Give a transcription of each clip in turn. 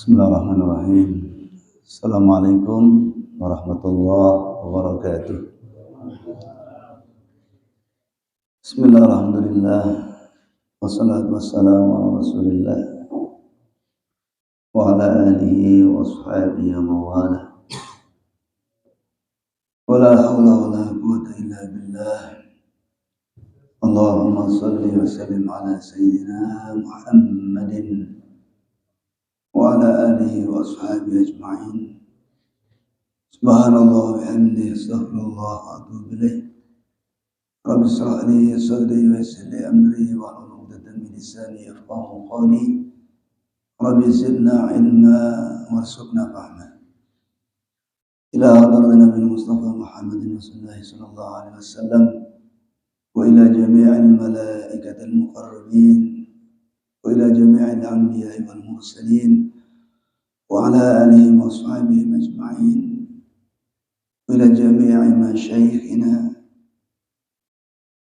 Bismillahirrahmanirrahim. Assalamualaikum warahmatullahi wabarakatuh. Bismillahirrahmanirrahim. Wassalatu wassalamu ala Rasulillah wa ala alihi wa ashabihi wa mawala. Wala hawla wala quwwata illa billah. Allahumma salli wa sallim ala sayyidina Muhammadin wa ala alihi wa ashabihi ajma'in. Subhanallah wa bihamdihi, astaghfirullah wa atubu ilaih. Rabbi shrah li sadri wa yassir li amri wahlul 'uqdatam min lisani yafqahu qawli. Rabbi zidna ilma warzuqna fahma. Ila hadratina bil Mustafa Muhammadin sallallahu alaihi wasallam wa ila jami'il malaikatil muqarrabin wa ila jami'il anbiya'i wal mursalin wa ala alihi wa ashabihi ajma'in wa ila jami'i masyayikhina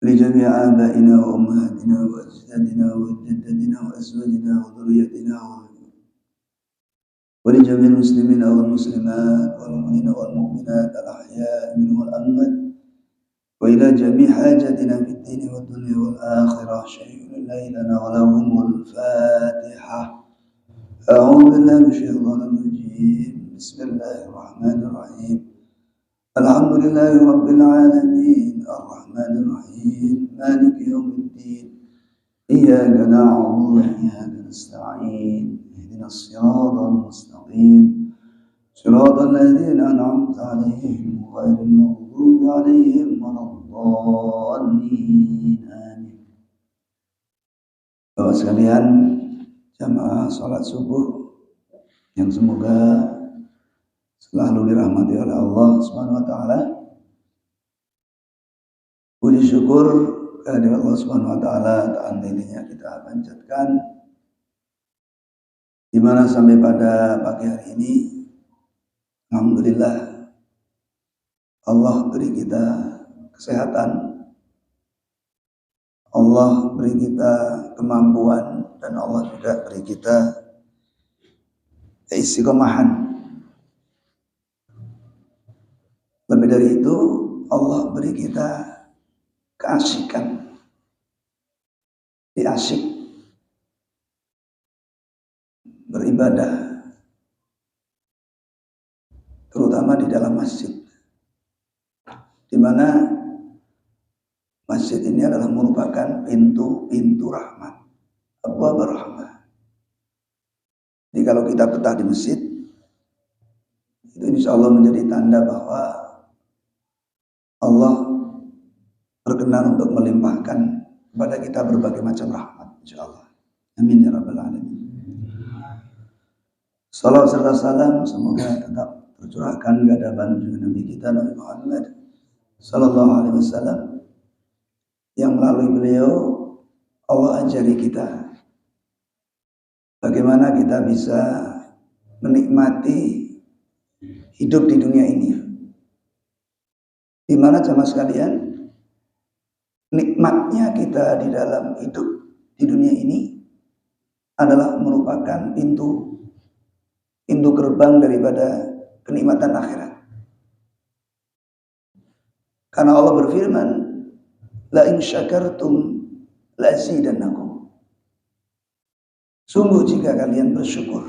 li jami'i abaina wa ummahatina wa ajdadina wa jaddadina wa azwajina wa dhurriyyatina wa li jami'il muslimina wal muslimat wal mu'minina wal mu'minat al ahya'i minhum wal amwat wa ila jami'i hajatina fid dini wad dunya wal akhirah syai'un la ilaha wa lahumul fatihah. A'udzu billahi minasyaitonir rajim. Bismillahirrahmanirrahim. Alhamdulillahi rabbil alamin, arrahmanir rahim, maliki yaumiddin. Iyyaka na'budu wa iyyaka nasta'in. Ihdinas siratal mustaqim. Siratal ladzina an'amta 'alaihim ghairil maghdubi 'alaihim waladdallin. Amin. Bapak sekalian, jamaah salat subuh yang semoga selalu dirahmati oleh Allah Subhanahu wa taala. Puji syukur kehadirat Allah Subhanahu wa taala ta'ala kita panjatkan, di mana sampai pada pagi hari ini alhamdulillah Allah beri kita kesehatan, Allah beri kita kemampuan, dan Allah juga beri kita istiqomahan. Lebih dari itu, Allah beri kita keasikan, diasik beribadah, terutama di dalam masjid, di mana masjid ini adalah merupakan pintu rahmat, abwaab rahmat. Jadi kalau kita betah di masjid, itu insya Allah menjadi tanda bahwa Allah berkenan untuk melimpahkan kepada kita berbagai macam rahmat, insyaallah. Amin ya rabbal alamin. Salawat serta salam semoga tetap tercurahkan ke hadapan Nabi kita Nabi Muhammad sallallahu alaihi wasallam, yang melalui beliau Allah ajari kita bagaimana kita bisa menikmati hidup di dunia ini. Di mana jamaah sekalian, nikmatnya kita di dalam hidup di dunia ini adalah merupakan pintu gerbang daripada kenikmatan akhirat. Karena Allah berfirman, la in syakartum la azidannakum. Sungguh jika kalian bersyukur,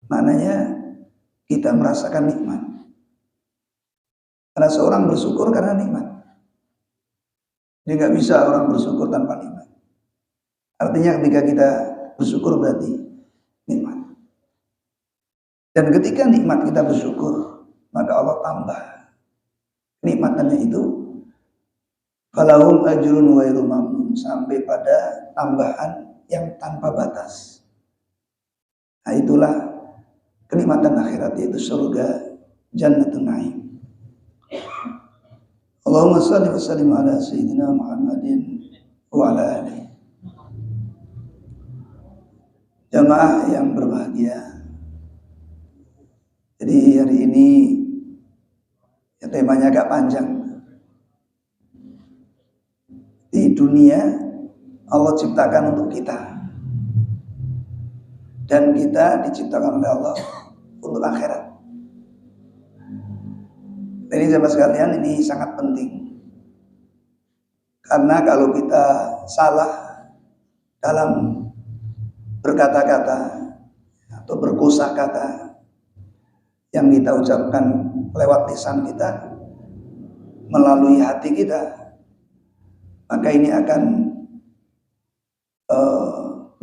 maknanya kita merasakan nikmat. Karena seorang bersyukur karena nikmat. Dia nggak bisa orang bersyukur tanpa nikmat. Artinya ketika kita bersyukur berarti nikmat. Dan ketika nikmat kita bersyukur, maka Allah tambah nikmatannya itu. Falahum ajrun ghairu mamnun, sampai pada tambahan yang tanpa batas. Nah itulah kenikmatan akhirat, yaitu surga, jannatun na'im. Allahumma salli wa sallim ala sayyidina Muhammadin wa ala alihi. Jamaah yang berbahagia, jadi hari ini ya temanya agak panjang. Di dunia Allah ciptakan untuk kita. Dan kita diciptakan oleh Allah untuk akhirat. Jadi sahabat sekalian, ini sangat penting. Karena kalau kita salah dalam berkata-kata atau berkosakata yang kita ucapkan lewat lisan kita, melalui hati kita, maka ini akan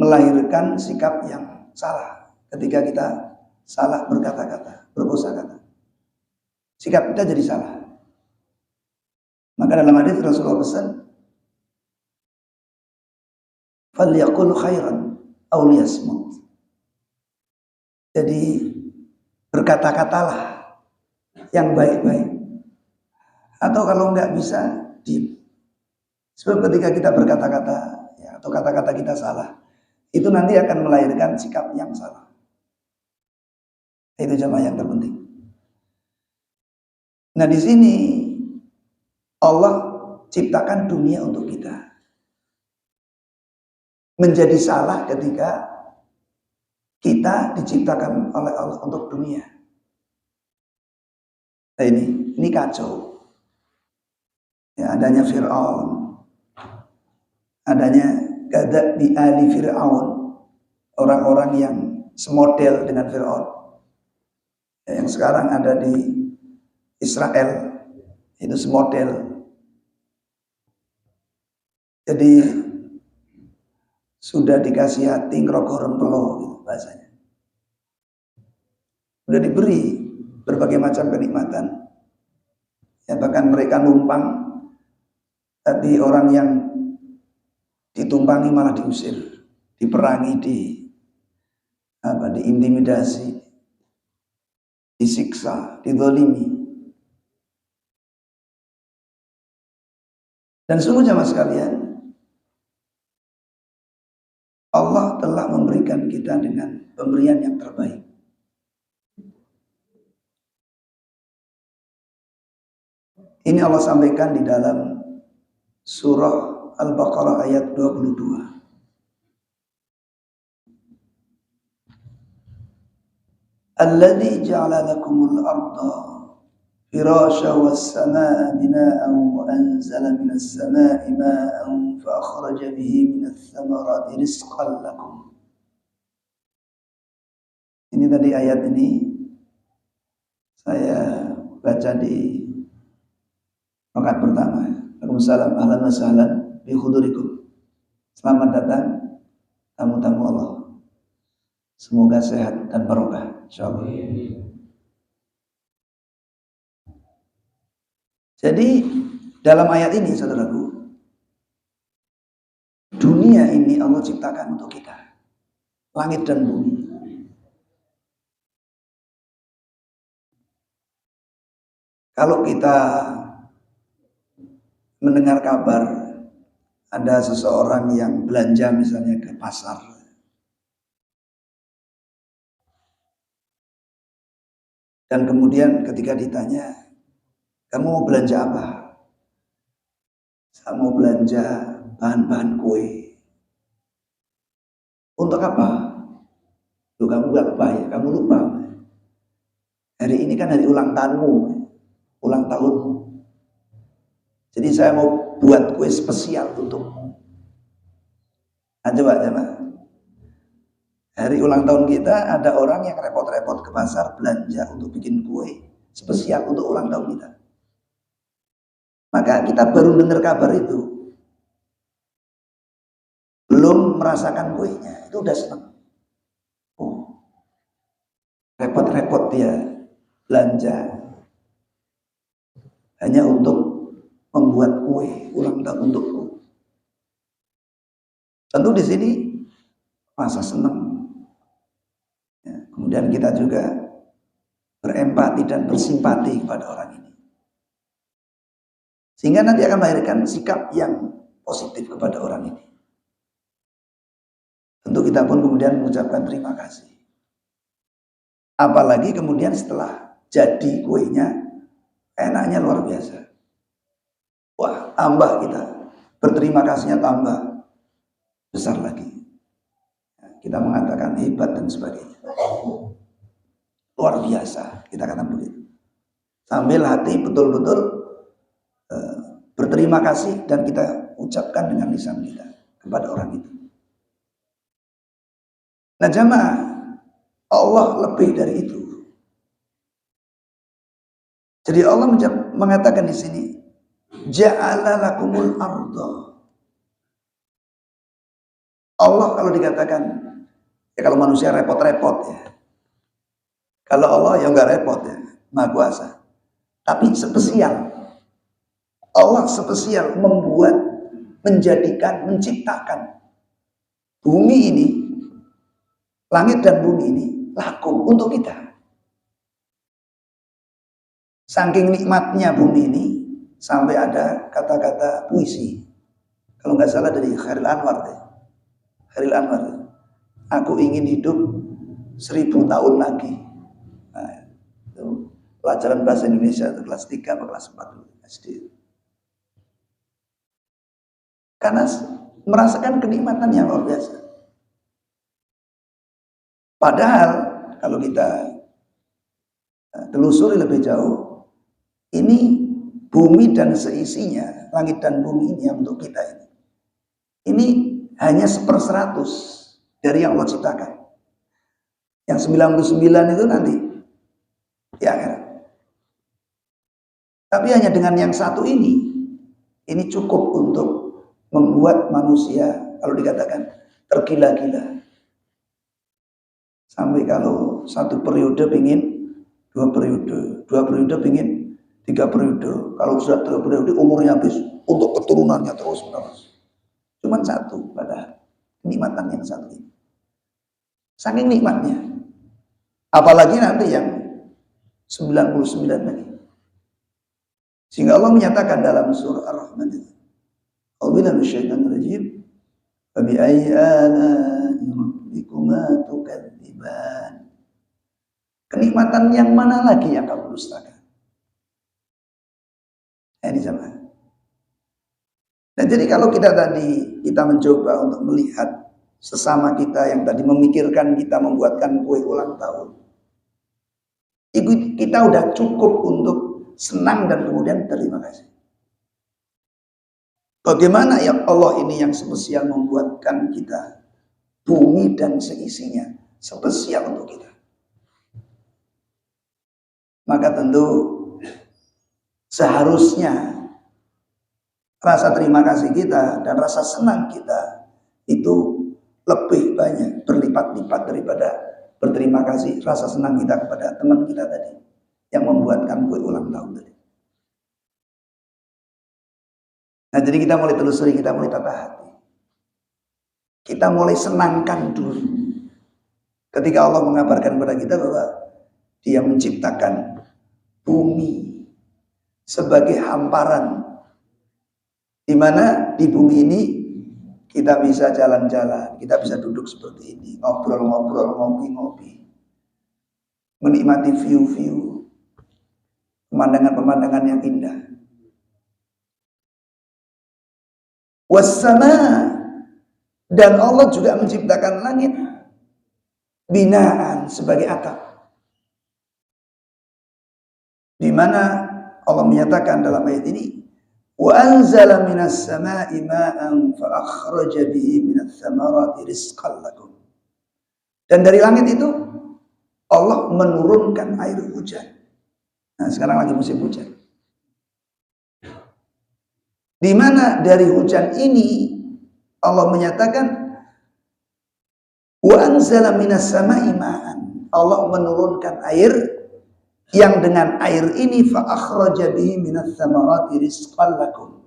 melahirkan sikap yang salah ketika kita salah berkata-kata, berkosakata. Sikap kita jadi salah. Maka dalam hadis Rasulullah pesan, "Falyaqul khairan aw liyasmut." Jadi berkata-katalah yang baik-baik, atau kalau enggak bisa diam. Sebab ketika kita berkata-kata ya, atau kata-kata kita salah, itu nanti akan melahirkan sikap yang salah. Itu jamaah yang terpenting. Nah, di sini Allah ciptakan dunia untuk kita. Menjadi salah ketika kita diciptakan oleh Allah untuk dunia. Nah, ini kacau. Ya, adanya Fir'aun, adanya gada di ali Fir'aun, orang-orang yang semodel dengan Fir'aun, ya, yang sekarang ada di Israel, itu semodel. Jadi sudah dikasih hati ngerogoh rempelo gitu bahasanya. Sudah diberi berbagai macam kenikmatan. Ya, bahkan mereka numpang, tapi orang yang ditumpangi malah diusir, diperangi, diintimidasi, disiksa, dizalimi. Dan sungguh jamaah sekalian, Allah telah memberikan kita dengan pemberian yang terbaik. Ini Allah sampaikan di dalam surah Al-Baqarah ayat 22. Alladzi ja'ala lakumul arda firasha was samaa bina'an wa anzala minas samaa'i ma'an fa akhraja bihi minats thamarati rizqan lakum. Ini tadi ayat ini saya baca di rakaat pertama. Waalaikumsalam, ahlan wa sahlan bi hudurikum. Selamat datang tamu-tamu Allah. Semoga sehat dan barokah insyaallah. Jadi dalam ayat ini saudaraku, dunia ini Allah ciptakan untuk kita. Langit dan bumi. Kalau kita mendengar kabar ada seseorang yang belanja misalnya ke pasar, dan kemudian ketika ditanya, kamu mau belanja apa? Saya mau belanja bahan-bahan kue. Untuk apa? Loh, kamu gak kebayang, kamu lupa. Hari ini kan hari ulang tahunmu, ulang tahunmu. Jadi saya mau buat kue spesial untukmu. Nah, coba. Hari ulang tahun kita ada orang yang repot-repot ke pasar belanja untuk bikin kue spesial untuk ulang tahun kita. Maka kita baru dengar kabar itu, belum merasakan kuenya, itu udah senang. Oh, repot-repot dia belanja hanya untuk membuat kue ulang tahun untukku. Tentu di sini masa senang. Ya, kemudian kita juga berempati dan bersimpati kepada orang ini. Sehingga nanti akan melahirkan sikap yang positif kepada orang ini. Tentu kita pun kemudian mengucapkan terima kasih. Apalagi kemudian setelah jadi kuenya, enaknya luar biasa. Wah, tambah kita berterima kasihnya tambah besar lagi. kita mengatakan hebat dan sebagainya. Luar biasa, kita katakan begitu. Sambil hati betul-betul berterima kasih dan kita ucapkan dengan lisan kita kepada orang itu. Nah jamaah, Allah lebih dari itu. Jadi Allah mengatakan di sini, ja'ala lakumul arda. Allah kalau dikatakan, ya kalau manusia repot-repot ya. Kalau Allah ya enggak repot ya, Maha Kuasa. Tapi spesial. Allah spesial membuat, menjadikan, menciptakan bumi ini, langit dan bumi ini lakum untuk kita. Saking nikmatnya bumi ini sampai ada kata-kata puisi. Kalau nggak salah dari Khairil Anwar deh. Khairil Anwar. Aku ingin hidup 1000 tahun lagi. Nah, itu pelajaran bahasa Indonesia kelas 3 atau kelas 4 SD. Karena merasakan kenikmatan yang luar biasa. Padahal kalau kita telusuri lebih jauh, ini bumi dan seisinya, langit dan bumi ini yang untuk kita ini. Ini hanya 1/100 dari yang Allah ciptakan. Yang 99 itu nanti di akhirat. Tapi hanya dengan yang satu ini cukup untuk membuat manusia, kalau dikatakan tergila-gila. Sampai kalau satu periode pingin 2 periode, 2 periode pingin 3 periode. Kalau sudah 3 periode umurnya habis untuk keturunannya terus menerus. Cuman satu pada kenikmatan yang satu ini. Saking nikmatnya. Apalagi nanti yang 99 lagi. Sehingga Allah menyatakan dalam surah Ar-Rahman itu, A'udzubillahi minasyaitonir rajim. Fa bi ayyi ala'i rabbikuma tukadziban. Kenikmatan yang mana lagi yang kamu dustakan? Ini sama. Dan jadi kalau kita mencoba untuk melihat sesama kita yang tadi memikirkan kita membuatkan kue ulang tahun, kita udah cukup untuk senang dan kemudian terima kasih. Bagaimana ya Allah ini yang spesial membuatkan kita bumi dan seisinya spesial untuk kita. Maka tentu seharusnya rasa terima kasih kita dan rasa senang kita itu lebih banyak, berlipat-lipat daripada berterima kasih, rasa senang kita kepada teman kita tadi yang membuatkan kue ulang tahun tadi. Nah jadi kita mulai telusuri, kita mulai tata hati. Kita mulai senangkan dulu. Ketika Allah mengabarkan kepada kita bahwa Dia menciptakan bumi sebagai hamparan, di mana di bumi ini kita bisa jalan-jalan, kita bisa duduk seperti ini, ngobrol-ngobrol, ngopi-ngopi, menikmati view-view, pemandangan-pemandangan yang indah. Wassama, dan Allah juga menciptakan langit binaan sebagai atap, di mana Allah menyatakan dalam ayat ini, wa anzala minas sama'i ma'an fa akhraja bihi minats thamarati rizqan lakum. Dan dari langit itu Allah menurunkan air hujan. Nah, sekarang lagi musim hujan. Di mana dari hujan ini Allah menyatakan wa anzala minas sama'i ma'an. Allah menurunkan air yang dengan air ini fa akhraja bihi minats thamarati rizqan lakum.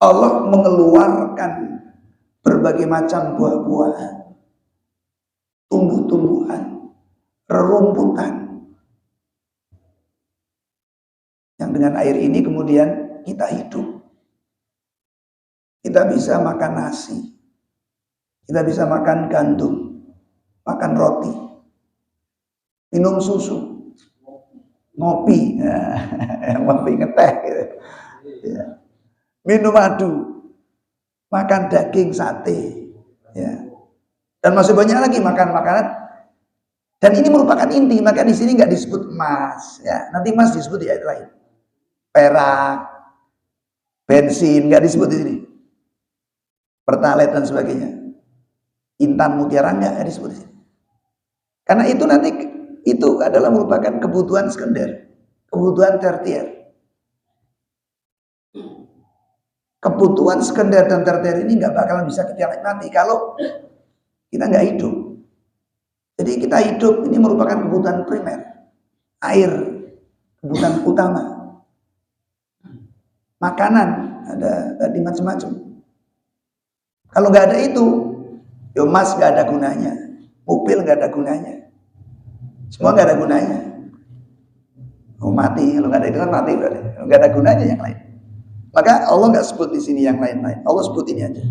Allah mengeluarkan berbagai macam buah-buahan, tumbuh-tumbuhan, rerumputan, yang dengan air ini kemudian kita hidup. Kita bisa makan nasi, kita bisa makan gandum, makan roti, minum susu, ngopi, ngopi ngeteh, gitu. Ya. Minum madu, makan daging sate, ya. Dan masih banyak lagi makan makanan. Dan ini merupakan inti, maka di sini nggak disebut emas, ya. Nanti emas disebut di ayat lain. Perak, bensin nggak disebut di sini. Pertalite dan sebagainya. Intan, mutiara nggak disebut di sini. Karena itu nanti itu adalah merupakan kebutuhan sekunder, kebutuhan tertier. Kebutuhan sekunder dan tertier ini nggak bakalan bisa kita nikmati kalau kita nggak hidup. Jadi kita hidup ini merupakan kebutuhan primer, air, kebutuhan utama, makanan, ada tadi macam-macam. Kalau nggak ada itu, emas nggak ada gunanya, mobil nggak ada gunanya, semua nggak ada gunanya. Oh, mati, kalau nggak ada itu kan mati berarti, nggak ada gunanya yang lain. Maka Allah nggak sebut di sini yang lain-lain, Allah sebut ini aja,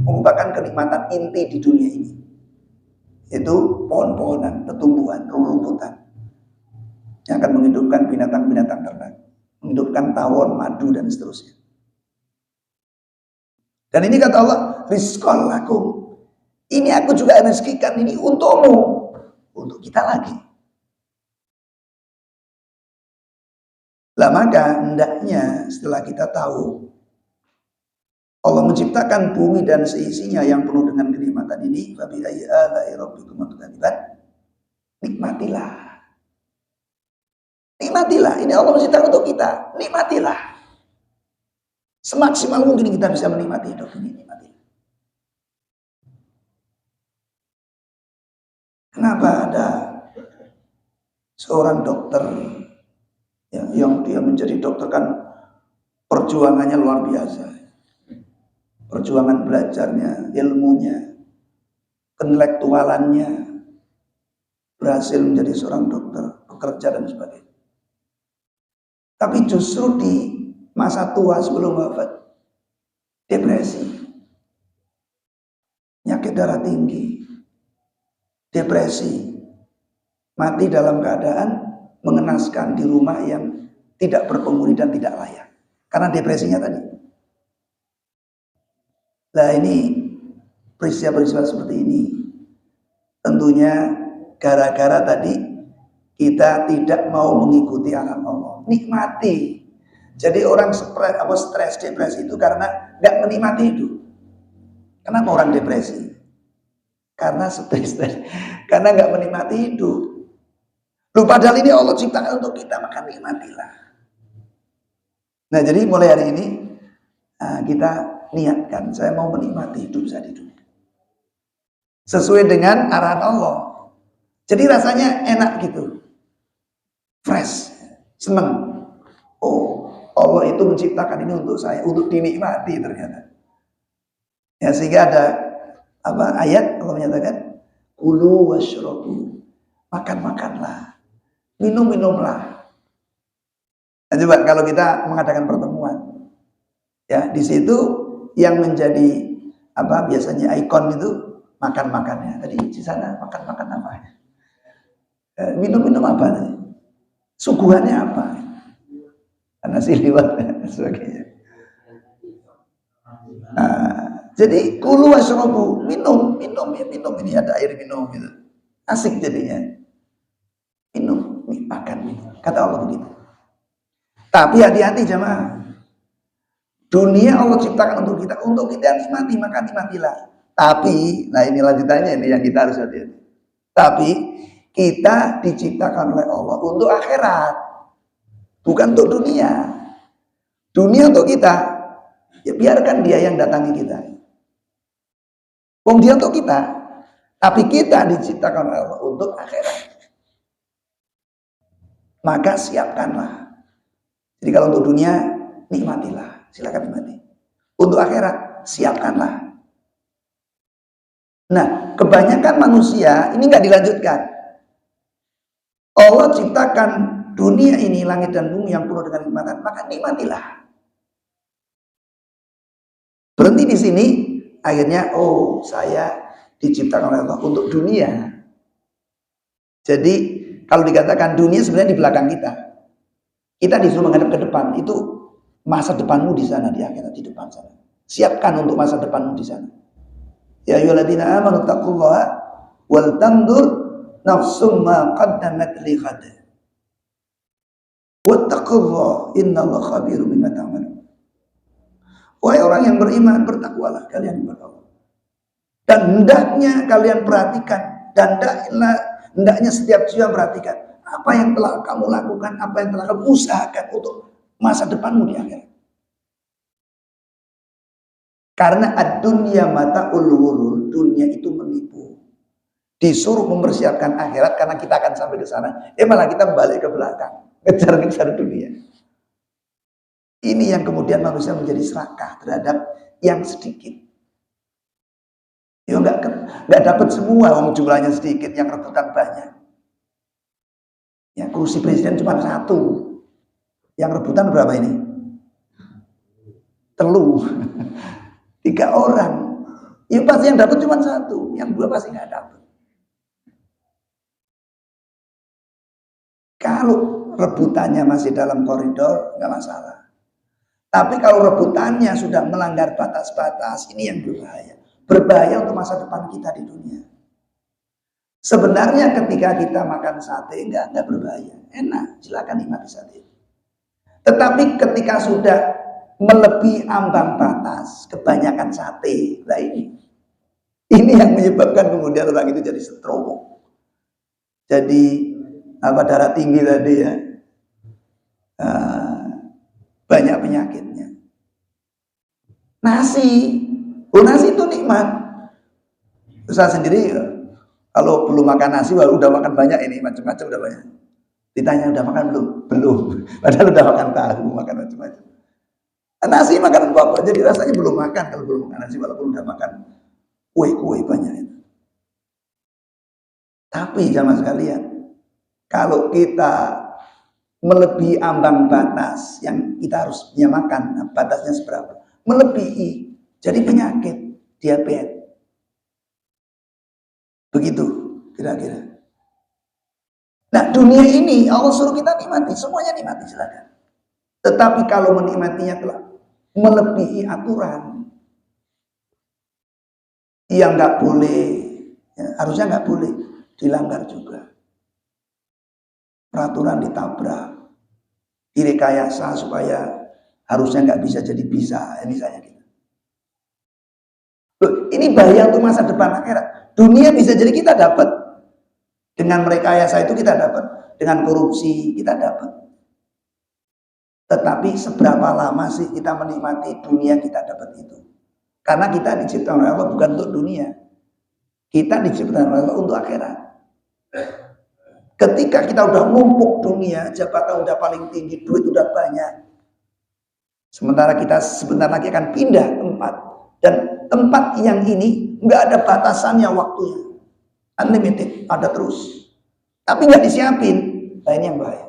merupakan kenikmatan inti di dunia ini. Itu pohon-pohonan, tumbuhan, rumputan yang akan menghidupkan binatang-binatang ternak, menghidupkan tawon, madu dan seterusnya. Dan ini kata Allah, rizqan lakum. Ini aku juga rezekikan ini untukmu, untuk kita lagi. Lah maka hendaknya setelah kita tahu Allah menciptakan bumi dan seisinya yang penuh dengan kenikmatan ini, fa bi ayyi ala'i rabbikum tukadziban, nikmatilah. Nikmatilah, ini Allah menciptakan untuk kita, nikmatilah. Semaksimal mungkin kita bisa menikmati hidup ini, nikmatilah. Kenapa ada seorang dokter yang dia menjadi dokter kan perjuangannya luar biasa. Perjuangan belajarnya, ilmunya, intelektualannya, berhasil menjadi seorang dokter, bekerja dan sebagainya. Tapi justru di masa tua sebelum wafat, depresi, penyakit darah tinggi, depresi, mati dalam keadaan mengenaskan di rumah yang tidak berpenghuni dan tidak layak. Karena depresinya tadi. Nah ini peristiwa-peristiwa seperti ini tentunya gara-gara tadi kita tidak mau mengikuti alam Allah, nikmati. Jadi orang stres, depresi itu karena nggak menikmati hidup. Kenapa orang depresi? Karena stres, karena nggak menikmati hidup. Lu padahal ini Allah ciptakan untuk kita, maka nikmatilah. Nah jadi mulai hari ini kita niatkan, saya mau menikmati hidup saya di dunia sesuai dengan arahan Allah. Jadi rasanya enak gitu, fresh, seneng. Oh, Allah itu menciptakan ini untuk saya, untuk dinikmati ternyata. Ya sehingga ada ayat Allah menyatakan, kulu washrobu, makan-makanlah, minum-minumlah. Nah, coba kalau kita mengadakan pertemuan, ya di situ yang menjadi biasanya ikon itu makan-makannya. Tadi di sana makan-makan apa? Minum-minum apa? Suguhannya apa? Nasi liwet dan sebagainya. Jadi kulu washrobu, minum ini ada air minum gitu. Asik jadinya. Minum, makan. Kata Allah begitu. Tapi hati-hati jemaah. Dunia Allah ciptakan untuk kita nikmati, maka nikmatilah. Tapi, nah ini lanjutannya ini yang kita harus hati-hati. Tapi kita diciptakan oleh Allah untuk akhirat, bukan untuk dunia. Dunia untuk kita, ya biarkan dia yang datangi kita. Wong dia untuk kita, tapi kita diciptakan oleh Allah untuk akhirat. Maka siapkanlah. Jadi kalau untuk dunia, nikmatilah. Silakan nikmati. Untuk akhirat, siapkanlah. Nah, kebanyakan manusia ini nggak dilanjutkan. Allah ciptakan dunia ini, langit dan bumi yang penuh dengan nikmatan, maka nikmatilah. Berhenti di sini, akhirnya, saya diciptakan oleh Allah untuk dunia. Jadi, kalau dikatakan dunia sebenarnya di belakang kita. Kita disuruh menghadap ke depan, itu masa depanmu di sana, di akhirat, di depan sana. Siapkan untuk masa depanmu di sana. Ya ayyuhalladzina amanu taqullaha wal tandur nafsum ma qaddamat lighad. Wattaqullaha innallaha khabirum bima ta'malun. Wahai orang yang beriman, bertakwalah kalian kepada Allah. Dan hendaknya kalian perhatikan, dan hendaknya setiap jiwa perhatikan apa yang telah kamu lakukan, apa yang telah kamu usahakan untuk masa depanmu di akhirat. Karena ad-dunya mata'ul ghurur, dunia itu menipu. Disuruh mempersiapkan akhirat karena kita akan sampai ke sana, malah kita balik ke belakang, ngejar-ngejar dunia. Ini yang kemudian manusia menjadi serakah terhadap yang sedikit. Ya nggak dapat semua, wong jumlahnya sedikit, yang rebutan banyak. Ya kursi presiden cuma 1, yang rebutan berapa ini? 3, 3 orang. Ya pasti yang dapat cuma 1, yang 2 pasti nggak dapat. Kalau rebutannya masih dalam koridor, nggak masalah. Tapi kalau rebutannya sudah melanggar batas-batas, ini yang berbahaya. Berbahaya untuk masa depan kita di dunia. Sebenarnya ketika kita makan sate, enggak berbahaya. Enak, silakan nikmati sate. Tetapi ketika sudah melebihi ambang batas, kebanyakan sate, nah ini yang menyebabkan kemudian orang itu jadi stroke. Jadi darah tinggi tadi ya. Banyak penyakitnya. Nasi itu nikmat. Saya sendiri kalau belum makan nasi, udah makan banyak ini, macam-macam udah banyak. Ditanya udah makan belum? Belum. Padahal udah makan tahu, makan macam-macam. Nasi makanan pokok, jadi rasanya belum makan kalau belum makan nasi, walaupun udah makan kue-kue banyak itu. Tapi jamaah sekalian, kalau kita melebihi ambang batas yang kita harus makan, batasnya seberapa? Melebihi, jadi penyakit, diabetes. Begitu kira-kira. Nah dunia ini Allah suruh kita nikmati, semuanya nikmati silakan. Tetapi kalau menikmatinya telah melebihi aturan, yang nggak boleh, harusnya nggak boleh, dilanggar juga. Peraturan ditabrak, direkayasa supaya harusnya nggak bisa jadi bisa, misalnya gitu. Loh, ini bahaya untuk masa depan akhirat. Dunia bisa jadi kita dapat, dengan merekayasa itu kita dapat, dengan korupsi kita dapat. Tetapi seberapa lama sih kita menikmati dunia kita dapat itu? Karena kita diciptakan oleh Allah bukan untuk dunia, kita diciptakan oleh Allah untuk akhirat. Ketika kita udah numpuk dunia, jabatan udah paling tinggi, duit udah banyak, sementara kita sebentar lagi akan pindah tempat, dan tempat yang ini nggak ada batasannya waktunya, unlimited, ada terus, tapi nggak disiapin. Nah ini yang bahaya.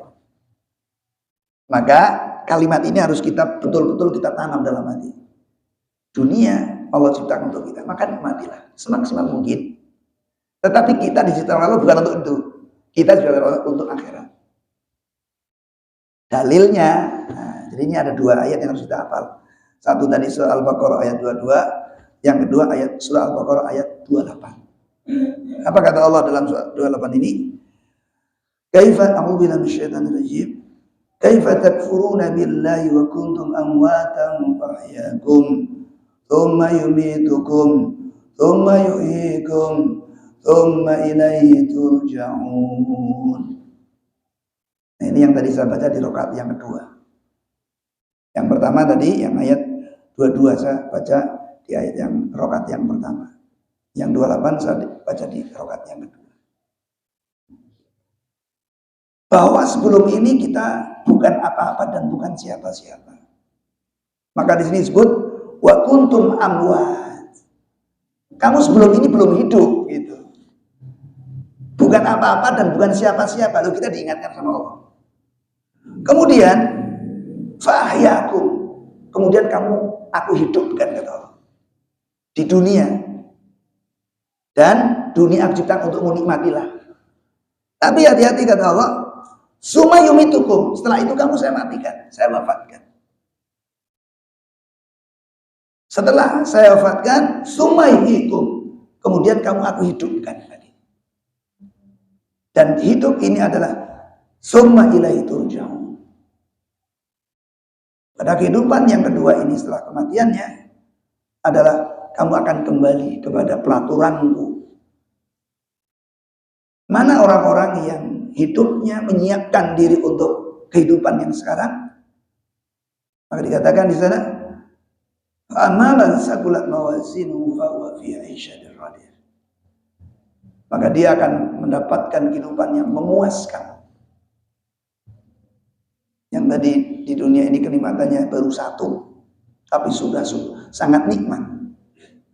Maka kalimat ini harus kita betul-betul kita tanam dalam hati. Dunia Allah ciptakan untuk kita, maka nikmatilah semaksimal mungkin. Tetapi kita diciptakan Allah bukan untuk itu. Kita juga untuk akhirat. Dalilnya, jadi ini ada 2 ayat yang harus kita hafal. Satu tadi surah Al-Baqarah ayat 22, yang kedua ayat surah Al-Baqarah ayat 28. Apa kata Allah dalam surah 28 ini? Kaifa a'udzubillahi minasyaitonir rajim. Kaifa takfuruna billahi wa kuntum amwatan fa ahyakum tsumma yumitukum tsumma yuhyikum tsumma ilaihi turja'un. Nah, ini yang tadi saya baca di rakaat yang kedua. Yang pertama tadi yang ayat 22 saya baca di ayat yang rakaat yang pertama. Yang 28 saya baca di rakaat yang kedua. Bahwa sebelum ini kita bukan apa-apa dan bukan siapa-siapa. Maka di sini disebut wa kuntum amwat. Kamu sebelum ini belum hidup gitu. Bukan apa-apa dan bukan siapa-siapa. Lalu kita diingatkan sama Allah. Kemudian fahyakum. Kemudian aku hidupkan kata Allah. Di dunia. Dan dunia aku ciptakan untuk menikmatilah. Tapi hati-hati kata Allah. Summa yumitukum. Setelah itu kamu saya matikan. Saya wafatkan. Setelah saya wafatkan, summa yuhyikum. kemudian kamu aku hidupkan lagi. Dan hidup ini adalah summa ilaihi turja'un. Pada kehidupan yang kedua ini setelah kematiannya adalah kamu akan kembali kepada peraturanku. Mana orang-orang yang hidupnya menyiapkan diri untuk kehidupan yang sekarang? Maka dikatakan di sana, amalan sakulat mawazinu fa huwa fi 'ishatir radiyah. Maka dia akan mendapatkan kehidupan yang memuaskan. Yang tadi di dunia ini kenikmatannya baru satu, tapi sudah sangat nikmat.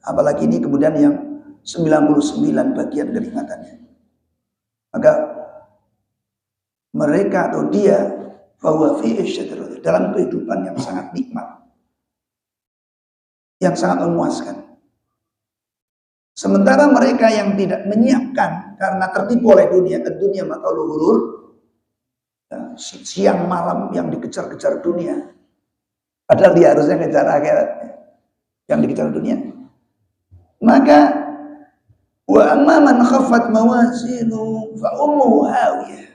Apalagi ini kemudian yang 99 bagian kenikmatannya. Maka mereka atau dia bahwa dalam kehidupan yang sangat nikmat, yang sangat memuaskan. Sementara mereka yang tidak menyiapkan karena tertipu oleh dunia maqalul ghurur, siang malam yang dikejar-kejar dunia, padahal dia harusnya kejar akhirat, yang dikejar dunia. Maka wa amma man khaffat mawazinu fa ummuhu hawiyah.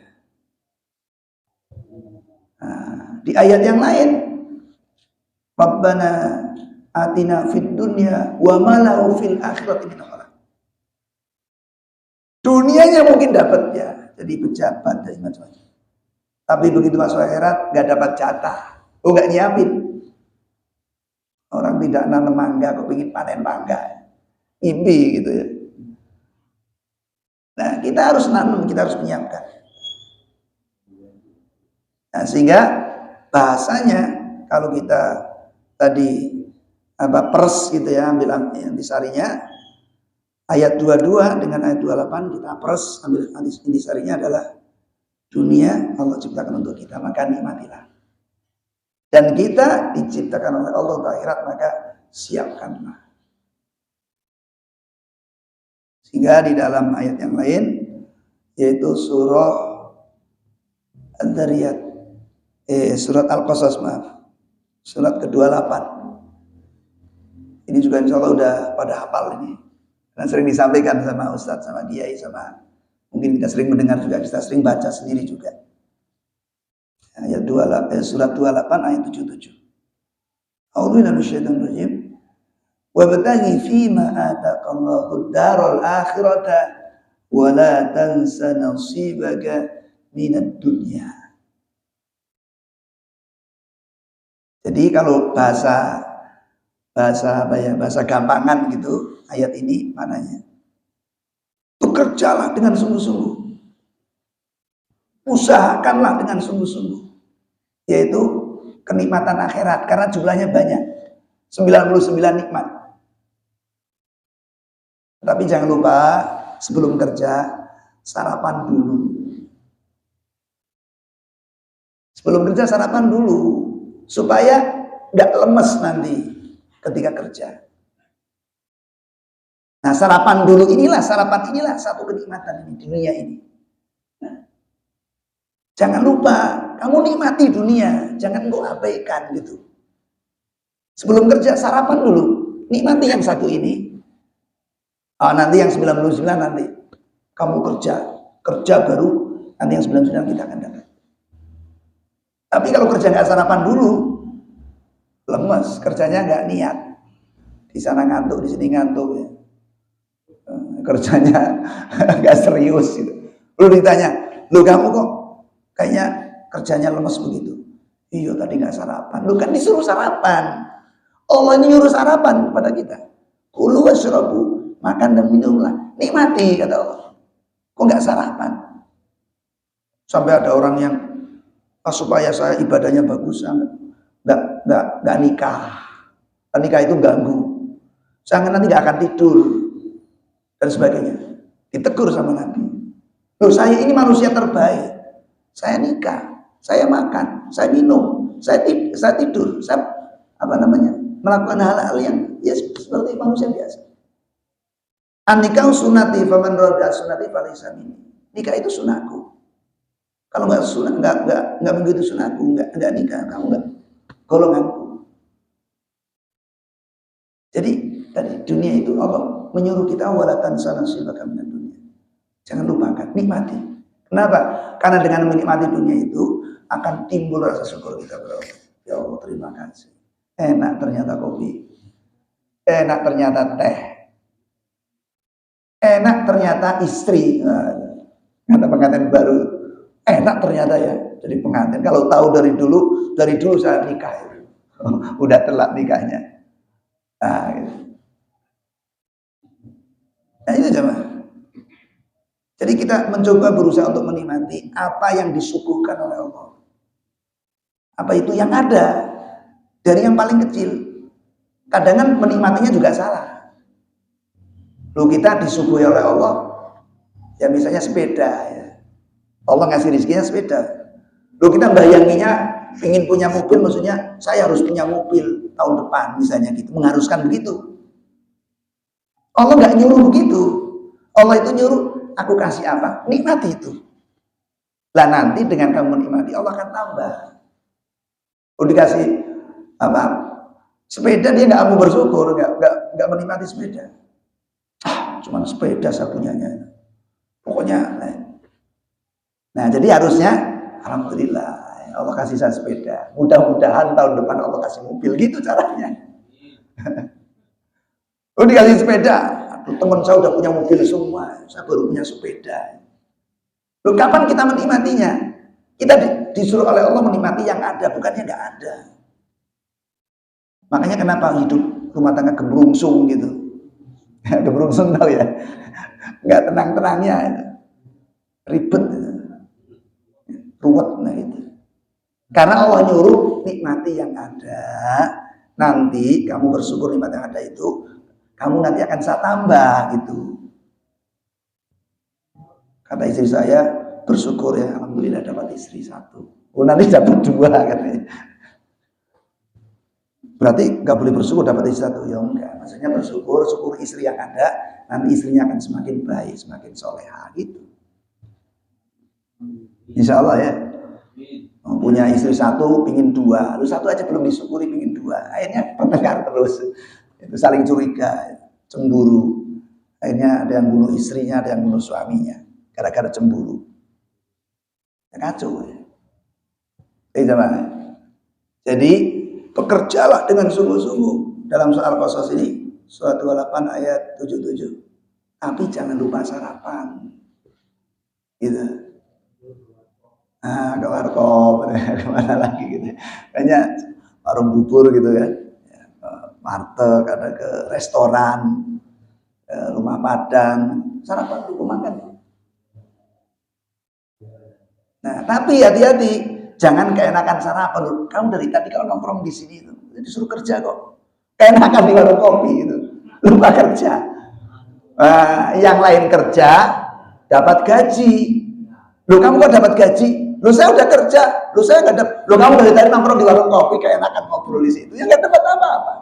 Di ayat yang lain, Rabbana atina fid dunya wa ma lahu fil akhirati min khalaq. Dunianya mungkin dapat ya, jadi pejabat dan macam-macam. Tapi begitu masuk akhirat nggak dapat jatah. Oh, nggak nyiapin. Orang tidak nanam mangga kok ingin panen mangga. IB gitu ya. Nah, kita harus nanam, kita harus menyiapkan. Nah, sehingga bahasanya kalau kita tadi pers gitu ya, ambil yang disarinya ayat 22 dengan ayat 28 kita pers, ambil intisarinya adalah dunia Allah ciptakan untuk kita, maka nikmatilah. Dan kita diciptakan oleh Allah untuk akhirat, maka siapkanlah. Sehingga di dalam ayat yang lain, yaitu surah Ad-Dariyat, surat Al-Qasas, maaf, surat ke-28. Ini juga insya Allah udah pada hafal ini. Dan sering disampaikan sama Ustadz, sama Kiai, sama mungkin kita sering mendengar juga, kita sering baca sendiri juga. Ayat 28, surat 28 ayat 77. A'udzubillahi minasyaitonir rajim. Wabtaghi fima ataqallahu ad-daral akhirata wa la tansa nasibaka minad dunya. Jadi kalau bahasa gampangan gitu, ayat ini mananya, bekerjalah dengan sungguh-sungguh, usahakanlah dengan sungguh-sungguh, yaitu kenikmatan akhirat, karena jumlahnya banyak, 99 nikmat. Tapi jangan lupa sebelum kerja sarapan dulu. Sebelum kerja sarapan dulu supaya nggak lemes nanti ketika kerja. Nah, sarapan inilah satu kenikmatan di dunia ini. Nah, jangan lupa kamu nikmati dunia, jangan kau abaikan gitu. Sebelum kerja sarapan dulu, nikmati yang satu ini. Nanti yang 99 nanti kamu kerja baru, nanti yang 99 kita akan dapat. Tapi kalau kerja nggak sarapan dulu, lemes, kerjanya nggak niat, di sana ngantuk, di sini ngantuk ya. Kerjanya nggak serius gitu. Lalu ditanya, lu kamu kok kayaknya kerjanya lemes begitu? Iya tadi nggak sarapan. Lu kan disuruh sarapan. Allah ini nyuruh sarapan kepada kita. Kulu washrabu, makan dan minumlah, nikmati kata Allah. Kok nggak sarapan? Sampai ada orang yang supaya saya ibadahnya bagus, nggak nikah. Nikah itu ganggu. Saya nanti nggak akan tidur dan sebagainya. Ditegur sama Nabi. Loh, saya ini manusia terbaik. Saya nikah, saya makan, saya minum, saya tidur, saya melakukan hal-hal yang ya seperti manusia biasa. An-nikah sunati faman rada sunati falaysa minni. Nikah itu sunahku. Kalau nggak begitu sunahku, nggak nikah, kamu nggak golonganku. Jadi dari dunia itu Allah menyuruh kita wala tansa nasibaka minad dunya. Jangan lupakan, nikmati. Kenapa? Karena dengan menikmati dunia itu akan timbul rasa syukur kita kepada Allah. Ya Allah, terima kasih. Enak ternyata kopi. Enak ternyata teh. Enak ternyata istri. Kata pengantin baru, enak ternyata ya jadi pengantin. Kalau tahu dari dulu saya nikah. Udah telat nikahnya. Nah, gitu. Nah itu jemaah. Jadi kita mencoba berusaha untuk menikmati apa yang disuguhkan oleh Allah. Apa itu yang ada dari yang paling kecil. Kadang kan menikmatinya juga salah. Lalu kita disuguhi oleh Allah, ya misalnya sepeda. Ya. Allah ngasih rezekinya sepeda. Lalu kita bayanginya ingin punya mobil, maksudnya saya harus punya mobil tahun depan misalnya gitu, mengharuskan begitu. Allah nggak nyuruh begitu. Allah itu nyuruh, aku kasih apa? Nikmati itu. Lah nanti dengan kamu menikmati, Allah akan tambah. Udah dikasih apa? Sepeda, dia nggak mau bersyukur, nggak menikmati sepeda. Cuma sepeda saya punyanya. Pokoknya. Nah jadi harusnya, alhamdulillah Allah kasih saya sepeda. Mudah-mudahan tahun depan Allah kasih mobil. Gitu caranya. Udah dikasih sepeda, teman saya udah punya mobil semua, saya baru punya sepeda. Loh, kapan kita menikmatinya? Kita disuruh oleh Allah menikmati yang ada, bukannya nggak ada. Makanya kenapa hidup rumah tangga gebrungsung gitu? Gebrungsung tahu ya? Nggak tenang-tenangnya, ribet, ruwet, nah itu. Karena Allah nyuruh nikmati yang ada. Nanti kamu bersyukur nikmat yang ada itu. Kamu nanti akan saya tambah gitu. Kata istri saya, bersyukur ya, alhamdulillah dapat istri satu. Oh nanti dapat dua katanya. Berarti nggak boleh bersyukur dapat istri satu, ya enggak. Maksudnya bersyukur, syukur istri yang ada, nanti istrinya akan semakin baik, semakin soleha gitu. Insya Allah ya. Punya istri satu, pingin dua. Lalu satu aja belum disyukuri, pingin dua. Akhirnya bertengkar terus. Itu saling curiga, cemburu. Akhirnya ada yang bunuh istrinya, ada yang bunuh suaminya, gara-gara cemburu. Ya, kacau ya. Jadi bekerjalah dengan sungguh-sungguh dalam soal Qasas ini, surat 28 ayat 77. Tapi jangan lupa sarapan. Gitu. Nah, ke warkop, kemana lagi gitu. Kayaknya warung bubur gitu kan. Martek, ada ke restoran, rumah padang, sarapan dulu makan. Nah, tapi hati-hati, jangan keenakan sarapan. Kamu dari tadi kalau nongkrong di sini itu disuruh kerja kok. Keenakan di warung kopi itu, lupa kerja. Yang lain kerja dapat gaji. Loh kamu kok dapat gaji? Loh saya udah kerja. Loh saya nggak dapat. Loh kamu dari tadi nongkrong di warung kopi keenakan ngobrol di situ, ya nggak dapat apa-apa.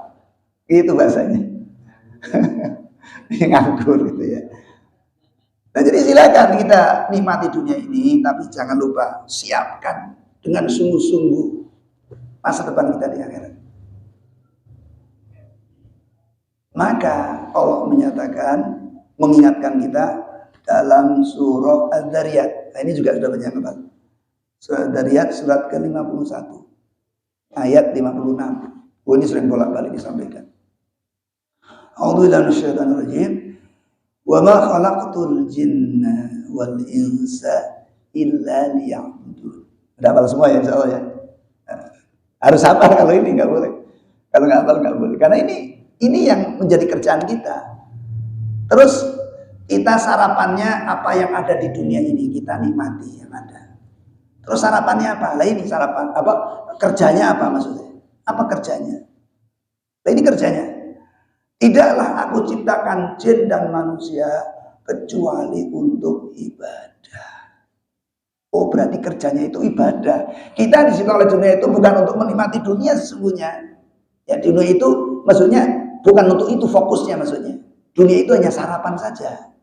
Itu bahasanya. Nganggur gitu ya. Nah jadi silakan kita nikmati dunia ini, tapi jangan lupa siapkan dengan sungguh-sungguh masa depan kita di akhirat. Maka Allah menyatakan, mengingatkan kita dalam surah Adz-Dzariyat. Nah, ini juga sudah banyak banget. Surah Adz-Dzariyat surat ke-51 ayat 56. Ini sering bolak-balik disampaikan. A'udzubillahi minasyaitonir rajim. Wa ma khalaqtul jinna wal insa illa liya'budun. Udah hafal semua ya insyaallah ya. Harus hafal, kalau ini nggak boleh. Kalau nggak hafal nggak boleh. Karena ini yang menjadi kerjaan kita. Terus kita sarapannya apa yang ada di dunia ini kita nikmati yang ada. Terus sarapannya apa? Lah ini sarapan apa? Kerjanya apa maksudnya? Apa kerjanya? Lah ini kerjanya. Tidaklah aku ciptakan jin dan manusia kecuali untuk ibadah. Oh berarti kerjanya itu ibadah. Kita disiptakan oleh dunia itu bukan untuk menikmati dunia sesungguhnya. Ya dunia itu maksudnya bukan untuk itu fokusnya maksudnya. Dunia itu hanya sarapan saja.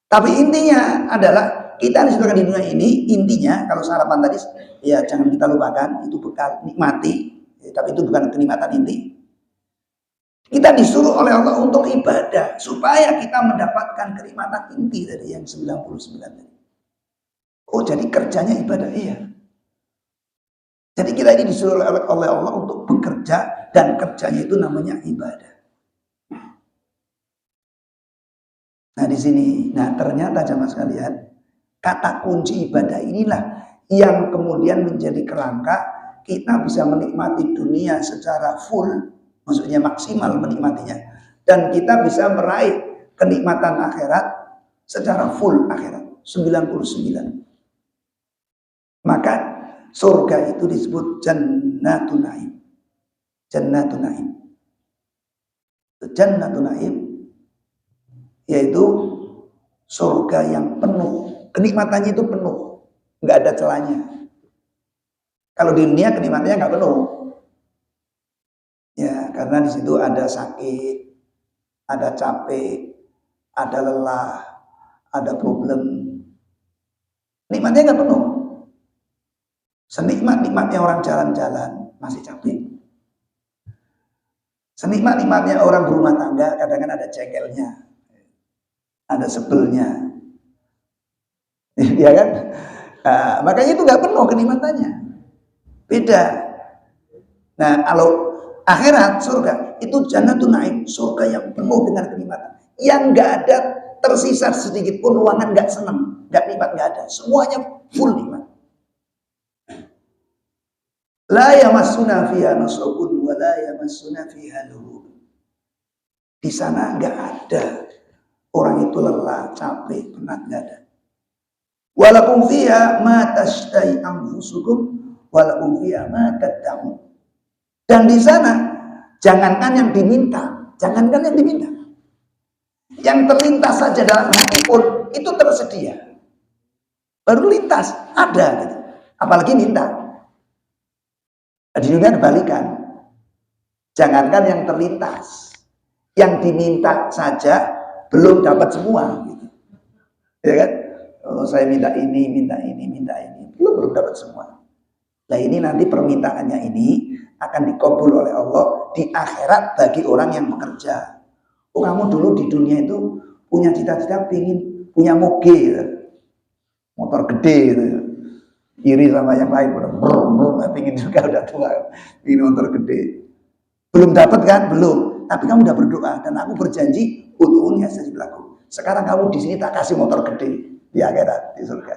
Tapi intinya adalah kita disiptakan di dunia ini, intinya kalau sarapan tadi ya jangan kita lupakan, itu bekal nikmati. Ya, tapi itu bukan kenikmatan inti. Kita disuruh oleh Allah untuk ibadah supaya kita mendapatkan kenikmatan inti dari yang 99 tadi. Oh, jadi kerjanya ibadah, iya. Jadi kita ini disuruh oleh Allah untuk bekerja dan kerjanya itu namanya ibadah. Nah di sini, ternyata jamaah sekalian, kata kunci ibadah inilah yang kemudian menjadi kerangka kita bisa menikmati dunia secara full, maksudnya maksimal menikmatinya, dan kita bisa meraih kenikmatan akhirat secara full akhirat 99. Maka surga itu disebut Jannatun Naim. Jannatun Naim. Jannatun Naim yaitu surga yang penuh. Kenikmatannya itu penuh, nggak ada celahnya. Kalau di dunia kenikmatannya nggak penuh. Ya, karena di situ ada sakit, ada capek, ada lelah, ada problem. Nikmatnya nggak penuh. Senikmat-nikmatnya orang jalan-jalan masih capek. Senikmat-nikmatnya orang berumah tangga kadang-kadang ada jengkelnya, ada sebelnya, ya kan? Nah, makanya itu nggak penuh kenikmatannya, beda. Nah, kalau akhirat surga itu Jannatun Naim, surga yang penuh dengan kenikmatan, yang nggak ada tersisa sedikit pun ruangan nggak senang, nggak nikmat, nggak ada, semuanya full nikmat. La yamassuna fiha nasabun wa la yamassuna fiha lughub. Di sana nggak ada orang itu lelah, capek, penat, nggak ada. Walakum fiha ma tashtai anfusukum walakum fiha ma tad'un. Dan di sana jangankan yang diminta, yang terlintas saja dalam hati pun itu tersedia. Baru lintas ada gitu. Apalagi minta. Di dunia kebalikan. Jangankan yang terlintas, yang diminta saja belum dapat semua gitu. Ya kan? Kalau saya minta ini, belum dapat semua. Nah ini nanti permintaannya ini akan dikabul oleh Allah di akhirat bagi orang yang bekerja. Oh kamu dulu di dunia itu punya cita-cita pengen punya moge gitu. Motor gede gitu. Iri sama yang lain, pengen juga udah tua, pengen motor gede. Belum dapat kan? Belum. Tapi kamu udah berdoa dan aku berjanji ud'uuni astajib lakum. Sekarang kamu di sini tak kasih motor gede di akhirat, di surga.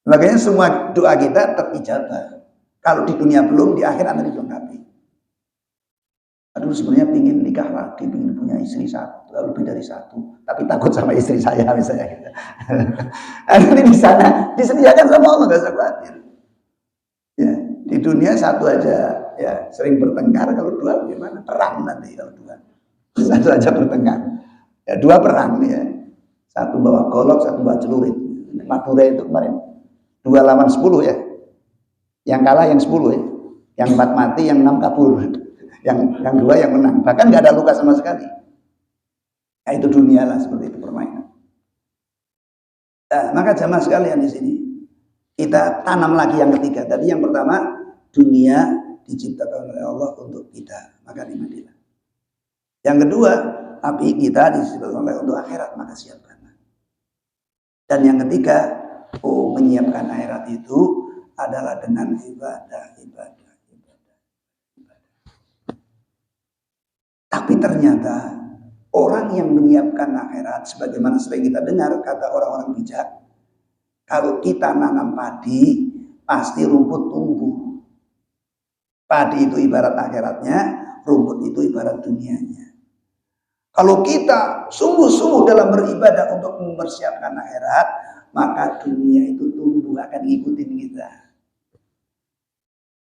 Makanya semua doa kita terijabah. Kalau di dunia belum, di akhirat nanti dilengkapi. Aduh sebenarnya pingin nikah lagi, pingin punya istri satu, lebih dari satu, tapi takut sama istri saya misalnya gitu. Nanti di sana disediakan sama Allah, nggak usah khawatir. Ya, di dunia satu aja ya sering bertengkar, kalau dua gimana? Perang nanti kalau dua. Satu aja bertengkar. Ya dua perang ya. Satu bawa golok, satu bawa celurit. Madura itu kemarin 2 lawan 10 ya. Yang kalah yang 10 ya. Yang 4 mati, yang 6 kabur. Yang 2 yang menang. Bahkan nggak ada luka sama sekali. Nah itu dunia lah, seperti itu permainan. Nah, maka jamaah sekalian di sini kita tanam lagi yang ketiga. Tadi yang pertama dunia diciptakan oleh Allah untuk kita, maka nikmatilah. Yang kedua, tapi kita diciptakan oleh untuk akhirat, maka siapkan. Dan yang ketiga, menyiapkan akhirat itu adalah dengan ibadah. Tapi ternyata orang yang menyiapkan akhirat, sebagaimana sering kita dengar kata orang-orang bijak, kalau kita nanam padi, pasti rumput tumbuh. Padi itu ibarat akhiratnya, rumput itu ibarat dunianya. Kalau kita sungguh-sungguh dalam beribadah untuk mempersiapkan akhirat, maka dunia itu tumbuh, akan ngikutin kita.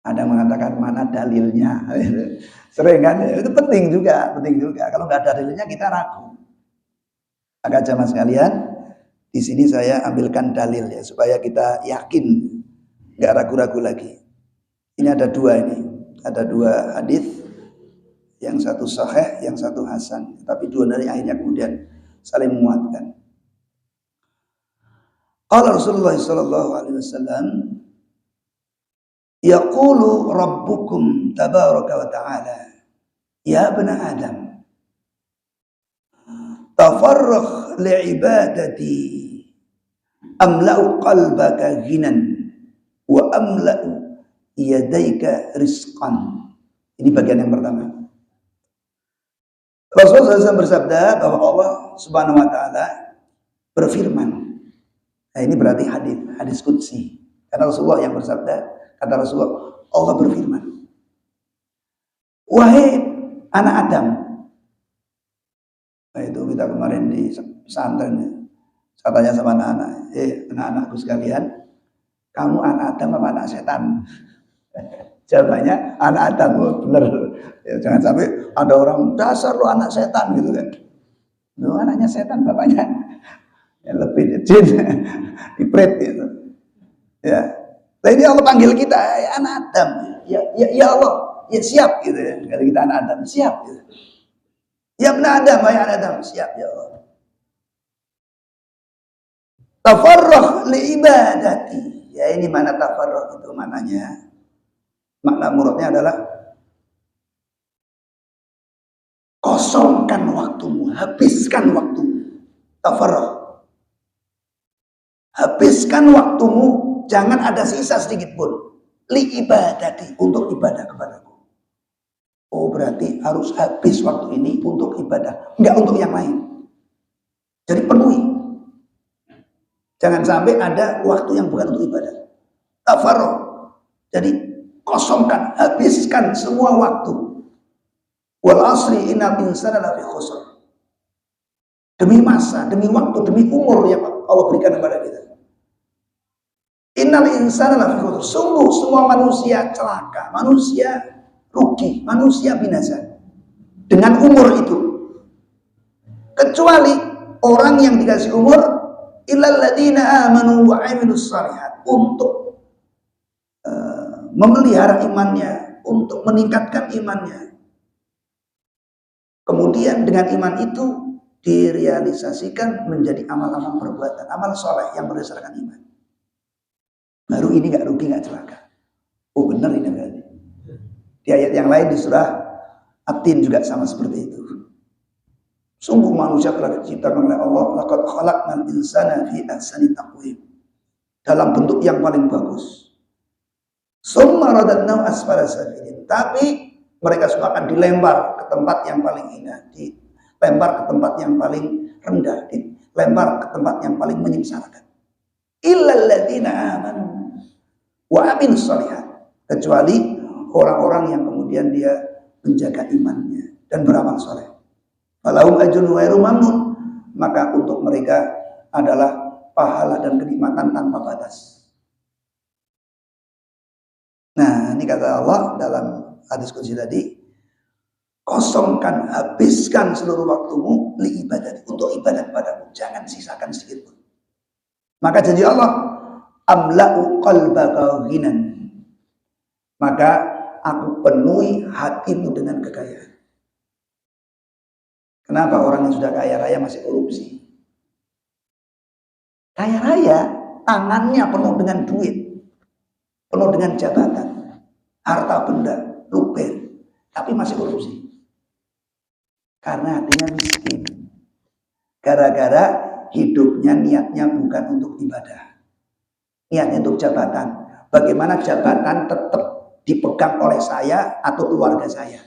Ada mengatakan mana dalilnya? Sering kan? Itu penting juga. Kalau nggak ada dalilnya kita ragu. Maka jamaah sekalian, di sini saya ambilkan dalil ya supaya kita yakin, nggak ragu-ragu lagi. Ini ada dua hadis. Yang satu sahih, yang satu hasan. Tapi dua dari akhirnya kemudian saling menguatkan. Qala Rasulullah sallallahu alaihi wasallam, yaqulu rabbukum tabaraka wa ta'ala, Ya bani Adam, tafarragh li'ibadati amla'u qalbaka ghinan wa amla'u yadaika rizqan. Ini bagian yang pertama. Rasulullah SAW bersabda bahwa Allah Subhanahu wa taala berfirman. Nah, ini berarti hadis qudsi. Karena Rasulullah yang bersabda, kata Rasulullah, Allah berfirman. Wahai anak Adam. Nah, itu kita kemarin di pesantren. Saya tanya sama anak-anak, anak-anakku sekalian, kamu anak Adam apa anak setan? Jawabannya anak Adam. Bener. Ya, jangan sampai ada orang dasar lo anak setan gitu kan. Lo anaknya setan, bapaknya ya lebih jin, ipret gitu. Ya. Nah, ini Allah panggil kita, ya anak Adam. Ya Allah, ya siap gitu ya. Kalau kita anak Adam, siap gitu. Ya benar Adam, ya anak Adam, siap ya Allah. Tafarragh li ibadati. Ya ini mana tafarragh itu mananya. Makna muradnya adalah kosongkan waktumu, habiskan waktumu. Tafarragh. Habiskan waktumu, jangan ada sisa sedikit pun. Li ibadati, untuk ibadah kepadaku. Oh berarti harus habis waktu ini untuk ibadah, enggak untuk yang lain. Jadi penuhi. Jangan sampai ada waktu yang bukan untuk ibadah. Tafarragh. Jadi kosongkan, habiskan semua waktu. Wal asri innal insana lafi khusr. Demi masa, demi waktu, demi umur yang Allah berikan kepada kita. Innal insana lafi khusr. Sungguh semua manusia celaka, manusia rugi, manusia binasa dengan umur itu. Kecuali orang yang dikasih umur illal ladzina amanu wa 'amilus shalihat, untuk memelihara imannya, untuk meningkatkan imannya. Kemudian dengan iman itu direalisasikan menjadi amal-amal perbuatan, amal soleh yang berdasarkan iman. Baru ini gak rugi, gak celaka. Oh benar ini berarti. Di ayat yang lain di surah At-Tin juga sama seperti itu. Sungguh manusia telah diciptakan oleh Allah, laqad khalaqnal insana fi ahsani taqwim, dalam bentuk yang paling bagus. Summa radadnahu asfala safilin. Tapi mereka semua akan dilempar ke tempat yang paling hina, dilempar ke tempat yang paling rendah, dilempar ke tempat yang paling menyengsarakan. Illal ladzina amanu wa amilus shalihat, kecuali orang-orang yang kemudian dia menjaga imannya dan beramal saleh. Falahum ajrun ghairu mamnun, maka untuk mereka adalah pahala dan kenikmatan tanpa batas. Nah, ini kata Allah dalam hadis qudsi tadi, kosongkan, habiskan seluruh waktumu li ibadah, untuk ibadah kepadamu, jangan sisakan sedikit pun. Maka janji Allah, amla'u qalbaka ghinan, maka aku penuhi hatimu dengan kekayaan. Kenapa orang yang sudah kaya raya masih korupsi? Kaya raya, tangannya penuh dengan duit, penuh dengan jabatan, harta benda, luber, tapi masih korupsi. Karena hatinya miskin. Gara-gara hidupnya niatnya bukan untuk ibadah, niatnya untuk jabatan. Bagaimana jabatan tetap dipegang oleh saya atau keluarga saya?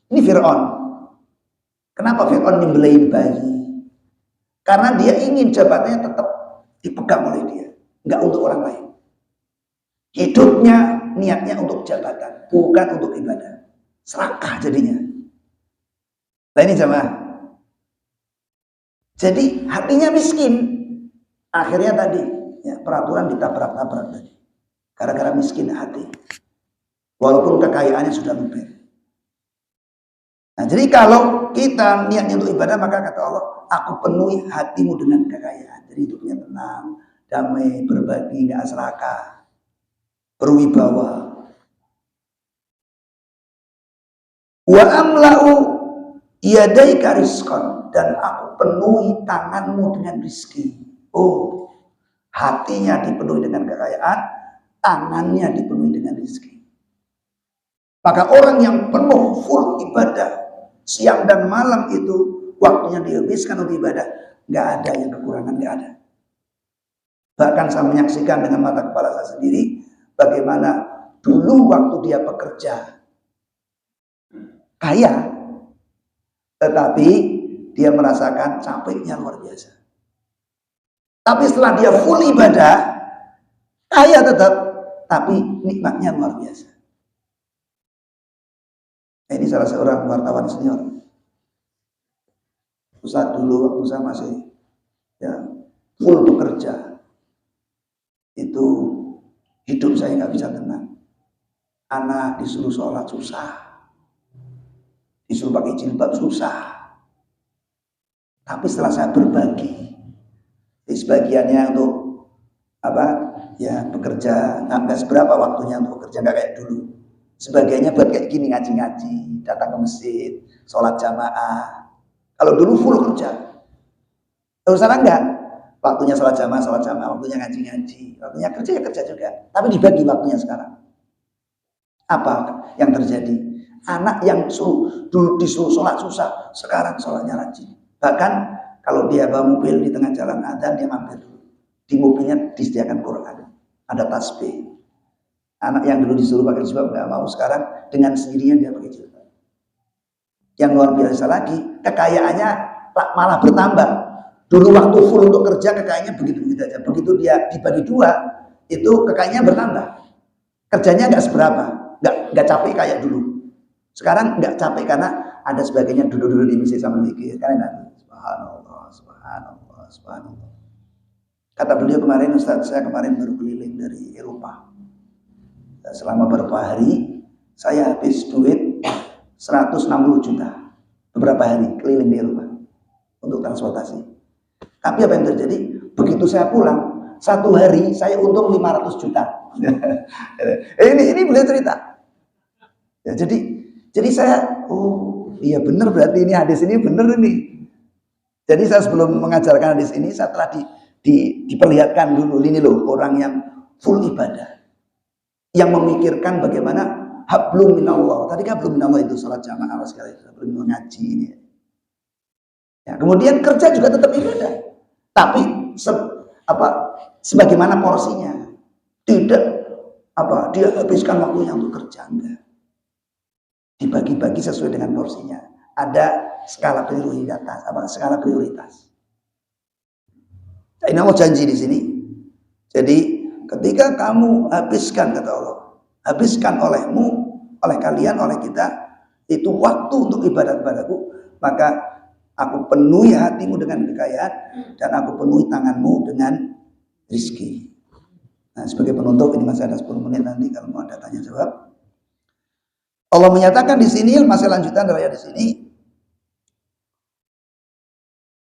Ini Fir'aun. Kenapa Fir'aun nyembelih bayi? Karena dia ingin jabatannya tetap dipegang oleh dia, nggak untuk orang lain. Hidupnya niatnya untuk jabatan, bukan untuk ibadah. Serakah jadinya. Nah ini jamaah. Jadi hatinya miskin. Akhirnya tadi ya, peraturan ditabrak-tabrak tadi. Gara-gara miskin hati. Walaupun kekayaannya sudah luber. Nah jadi kalau kita niatnya untuk ibadah, maka kata Allah, aku penuhi hatimu dengan kekayaan. Jadi hidupnya tenang, damai, berbagi, gak serakah, berwibawa. Wa amla'u yadaika rizqan, dan aku penuhi tanganmu dengan rizki. Oh, hatinya dipenuhi dengan kekayaan, tangannya dipenuhi dengan rizki. Maka orang yang penuh full ibadah. Siang dan malam itu waktunya dihabiskan untuk ibadah. Nggak ada yang kekurangan, nggak ada. Bahkan saya menyaksikan dengan mata kepala saya sendiri bagaimana dulu waktu dia bekerja kaya, tetapi dia merasakan capeknya luar biasa. Tapi setelah dia full ibadah, kaya tetap, tapi nikmatnya luar biasa. Ini salah seorang wartawan senior. Ustaz, dulu waktu saya masih full bekerja, itu hidup saya nggak bisa tenang. Anak disuruh sholat susah, disuruh pakai jilbab susah. Tapi setelah saya berbagi, sebagiannya untuk bekerja, nggak seberapa waktunya untuk bekerja, nggak kayak dulu. Sebagiannya buat kayak gini, ngaji-ngaji, datang ke masjid, sholat jamaah. Kalau dulu full kerja. Terus sekarang enggak. Waktunya sholat jamaah, waktunya ngaji-ngaji, waktunya kerja ya kerja juga. Tapi dibagi waktunya sekarang. Apa yang terjadi? Anak yang dulu disuruh sholat susah, sekarang sholatnya rajin. Bahkan kalau dia bawa mobil di tengah jalan adzan, dia mampir dulu. Di mobilnya disediakan Quran, ada tasbih. Anak yang dulu disuruh pakai jilbab nggak mau, sekarang dengan sendirinya dia pakai jilbab. Yang luar biasa lagi, kekayaannya malah bertambah. Dulu waktu full untuk kerja kekayaannya begitu-begitu aja. Begitu dia dibagi dua, itu kekayaannya bertambah. Kerjanya nggak seberapa, nggak capek kayak dulu. Sekarang nggak capek karena ada sebagainya duduk-duduk di masjid sama zikir. Karena subhanallah, subhanallah, subhanallah. Kata beliau kemarin, Ustaz, saya kemarin baru keliling dari Eropa. Selama beberapa hari saya habis duit 160 juta beberapa hari keliling di Eropa untuk transportasi. Tapi apa yang terjadi? Begitu saya pulang, satu hari saya untung 500 juta. ini beliau cerita. Ya, jadi saya, oh iya benar, berarti ini hadis ini benar ini. Jadi saya sebelum mengajarkan hadis ini, saya telah diperlihatkan dulu, ini loh orang yang full ibadah, yang memikirkan bagaimana hablum minallah. Tadi kan hablum minallah itu salat jamaah segala itu, hablum ngaji ini. Ya, kemudian kerja juga tetap ibadah, tapi sebagaimana porsinya. Tidak dia habiskan waktunya untuk kerja, enggak. Dibagi-bagi sesuai dengan porsinya. Ada skala prioritas, skala prioritas. Ini Allah janji di sini. Jadi ketika kamu habiskan, kata Allah, habiskan olehmu, oleh kalian, oleh kita, itu waktu untuk ibadat padaku, maka aku penuhi hatimu dengan kekayaan dan aku penuhi tanganmu dengan rizki. Nah, sebagai penutup, ini masih ada 10 menit nanti kalau mau ada tanya jawab. Allah menyatakan di sini, masih lanjutan dari di sini.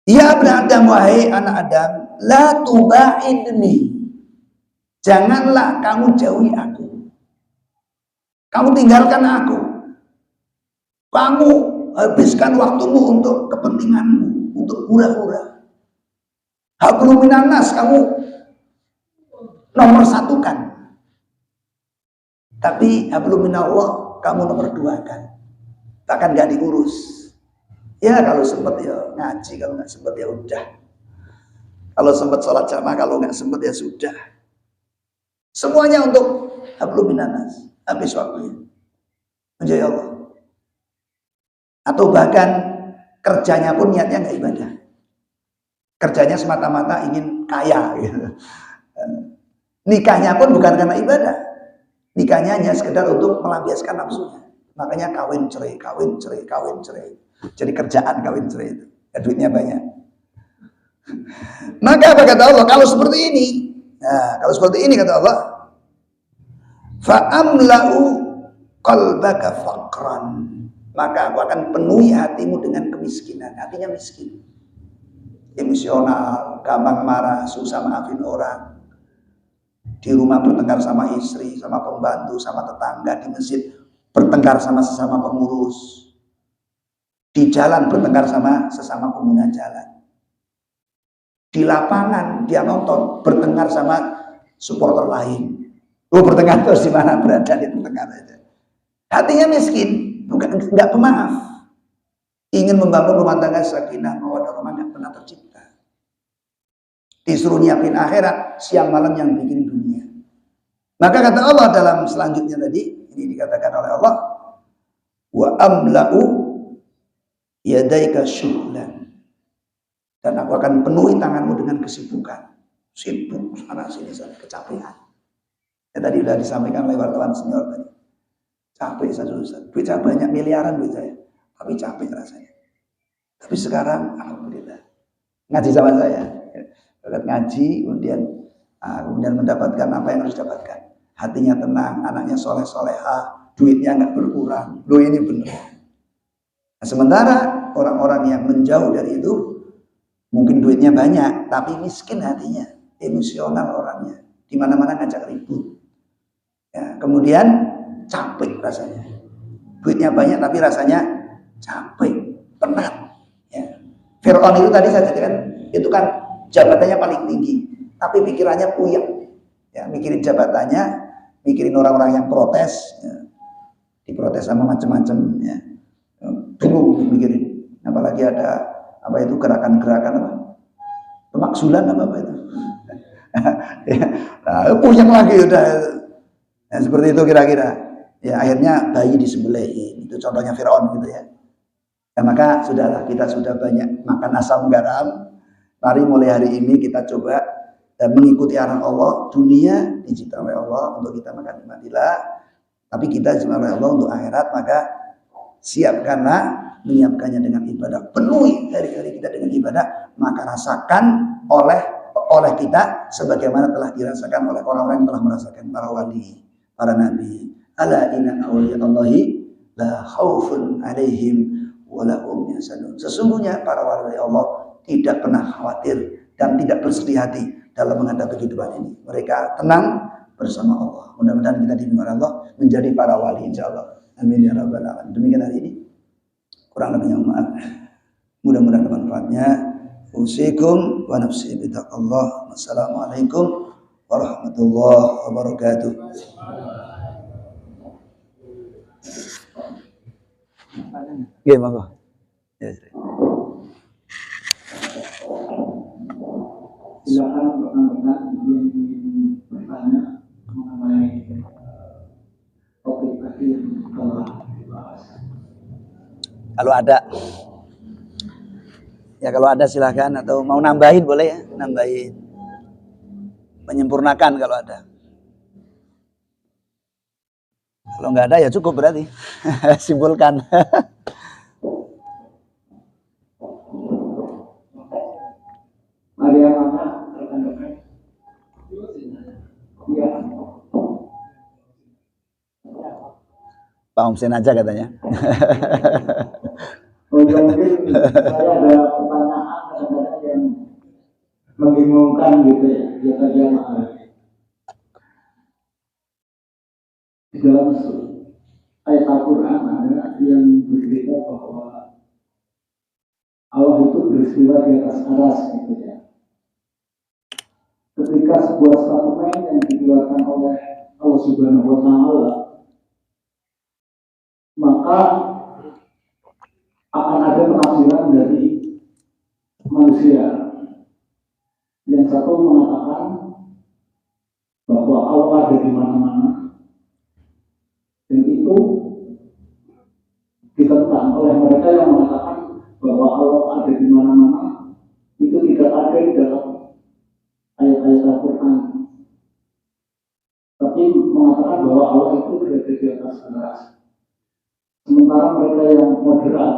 Ya ibn Adam, wahai anak Adam, la tuba'idni. Janganlah kamu jauhi aku. Kamu tinggalkan aku. Kamu habiskan waktumu untuk kepentinganmu, untuk hura-hura. Hablum minan nas, kamu nomor satukan. Tapi hablum minallah kamu nomor duakan. Bahkan gak diurus. Ya kalau sempat ya ngaji, kalau nggak sempat ya udah. Kalau sempat sholat jamaah, kalau nggak sempat ya sudah. Semuanya untuk hablum minan nas, habis waktunya. Menjadi Allah. Atau bahkan kerjanya pun niatnya nggak ibadah. Kerjanya semata-mata ingin kaya gitu. Nikahnya pun bukan karena ibadah. Nikahnya hanya sekedar untuk melampiaskan nafsunya. Makanya kawin cerai, kawin cerai, kawin cerai. Jadi kerjaan kawin cerai itu. Ya, duitnya banyak. Maka apa kata Allah? Kalau seperti ini, kalau seperti ini kata Allah, fa'amla'u qalbaka faqran. Maka aku akan penuhi hatimu dengan kemiskinan. Hatinya miskin. Emosional, gampang marah, susah maafin orang. Di rumah bertengkar sama istri, sama pembantu, sama tetangga. Di masjid bertengkar sama sesama pengurus. Di jalan bertengkar sama sesama pengguna jalan. Di lapangan dia nonton bertengkar sama supporter lain. Bertengkar terus di mana berada di tengah aja. Hatinya miskin. enggak pemaaf. Ingin membangun rumah tangga sakinah mawaddah warahmah enggak pernah tercipta. Disuruh nyiapin akhirat, siang malam yang bikin dunia. Maka kata Allah dalam selanjutnya tadi, ini dikatakan oleh Allah, wa amla'u yadaika syughlan. Dan aku akan penuhi tanganmu dengan kesibukan. Sibuk sana sini kecapean. Ya tadi sudah disampaikan oleh wartawan senior tadi. Capek saya Ustaz. Duit saya banyak miliaran duit saya. Tapi capek rasanya. Tapi sekarang alhamdulillah ngaji sama saya. Ngaji kemudian mendapatkan apa yang harus didapatkan. Hatinya tenang, anaknya soleh-solehah, duitnya nggak berkurang. Loh ini benar. Nah, sementara orang-orang yang menjauh dari itu mungkin duitnya banyak, tapi miskin hatinya, emosional orangnya, di mana-mana ngajak ribut. Ya, kemudian capek rasanya. Duitnya banyak tapi rasanya capek, penat. Ya. Fir'aun itu tadi saya katakan itu kan jabatannya paling tinggi, tapi pikirannya puyeng. Ya, mikirin jabatannya, mikirin orang-orang yang protes, ya. Diprotes sama macam-macam, ya. Bingung mikirin. Apalagi ada apa itu gerakan-gerakan apa? Pemakzulan apa itu? Nah, puyeng lagi udah. Ya, seperti itu kira-kira. Ya, akhirnya bayi disembelihin. Itu contohnya Fir'aun gitu ya. Ya maka sudahlah, kita sudah banyak makan asam garam. Mari mulai hari ini kita coba mengikuti arahan Allah. Dunia diciptakan oleh Allah untuk kita makan nikmatilah. Tapi kita diciptakan oleh Allah untuk akhirat, maka siapkanlah menyiapkannya dengan ibadah. Penuhi hari-hari kita dengan ibadah, maka rasakan oleh kita sebagaimana telah dirasakan oleh orang-orang yang telah merasakan para wali, para nabi. Ala inna awliyallahi la khaufun alaihim wa la hum yahzanun. Sesungguhnya para wali Allah tidak pernah khawatir dan tidak bersedih hati dalam menghadapi kehidupan ini. Mereka tenang bersama Allah. Mudah-mudahan kita dibimbing oleh Allah menjadi para wali insyaallah. Amin ya rabbal alamin. Demikian hari ini. Kurang lebihnya maaf. Mudah-mudahan manfaatnya. Usikum wa nafsi bitaqallah. Wassalamualaikum warahmatullahi wabarakatuh. Oke, monggo. Ya, silakan rekan-rekan yang ingin bertanya mengenai topik tadi yang telah dibahas. Kalau ada, ya kalau ada silakan, atau mau nambahin boleh ya, nambahin, menyempurnakan kalau ada. Kalau nggak ada ya cukup berarti. Simpulkan. Ada yang mana rekan-rekan? Iya. Pak Hussein aja katanya. Mungkin saya ada pertanyaan kadang-kadang yang membingungkan gitu ya, kata jamaah. Di dalam ayat Al-Quran ada yang bercerita bahwa Allah itu beristiwa di atas aras gitu ya. Ketika sebuah statement yang dikeluarkan oleh Allah Subhanahu wa Ta'ala, maka akan ada penafsiran dari manusia. Yang satu mengatakan bahwa Allah ada di mana-mana, dan itu ditentang oleh mereka yang mengatakan bahwa Allah ada di mana-mana. Itu tidak ada di dalam ayat-ayat Al-Quran, tapi mengatakan bahwa Allah itu berada di atas aras. Sementara mereka yang moderat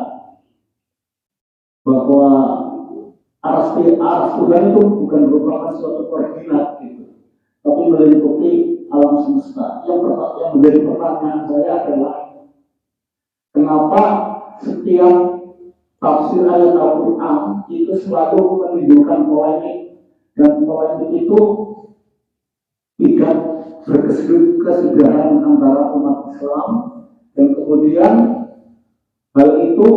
bahwa aras Tuhan itu bukan merupakan suatu koordinat gitu, tapi meliputi alam semesta. Yang menjadi pertanyaan saya adalah kenapa setiap tafsir ayat Al-Quran itu selalu menimbulkan polemik, dan polemik itu tidak berkesudahan antara umat Islam, dan kemudian hal itu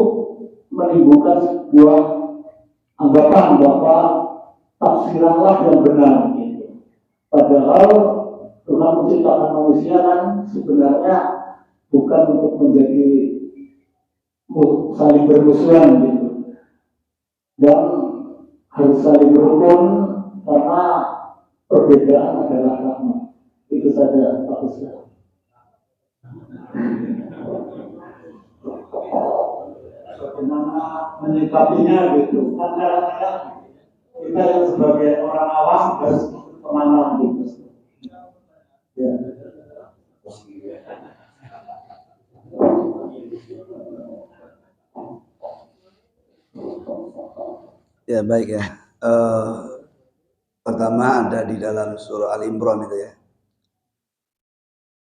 menimbulkan sebuah anggapan bahwa tafsiranlah yang benar gitu. Padahal Tuhan menciptakan manusia kan sebenarnya bukan untuk menjadi saling bermusuhan gitu, dan harus saling berukun karena perbedaan adalah rahmat. Itu saja Pak Ustaz. Bagaimana menyikapinya gitu. Kadang-kadang kita yang sebagai orang awam harus kemana gitu. Ya. Ya baik ya. Pertama ada di dalam surah Al-Imran itu ya.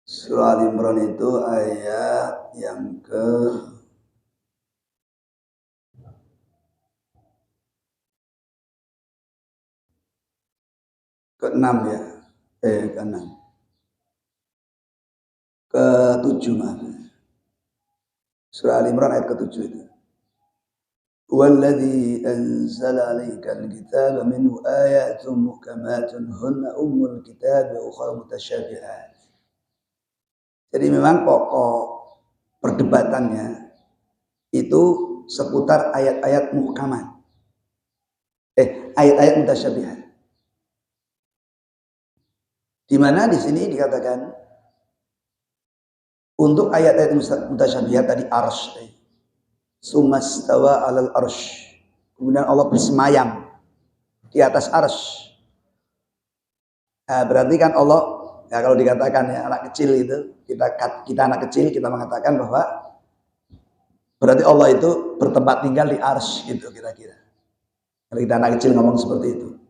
Surah Al-Imran itu ayat yang ke-6 ya. Ke-6. Ke-7 maaf. Surah Al-Imran ayat ke-7 itu. Walladzi anzala 'alaikal kitaba minhu ayatun muhkamatun hunna ummul kitab wa ukhra mutasyabihat. Jadi memang pokok perdebatannya itu seputar ayat-ayat muhkamat. Ayat-ayat mutasyabihat. Di mana di sini dikatakan untuk ayat-ayat mutasyabihat tadi arsy. Sumastawa 'alal arsy. Kemudian Allah bersemayam di atas arsy. Nah, berarti kan Allah, ya kalau dikatakan ya anak kecil itu, kita anak kecil kita mengatakan bahwa berarti Allah itu bertempat tinggal di arsy gitu kira-kira. Kalau kita anak kecil ngomong seperti itu.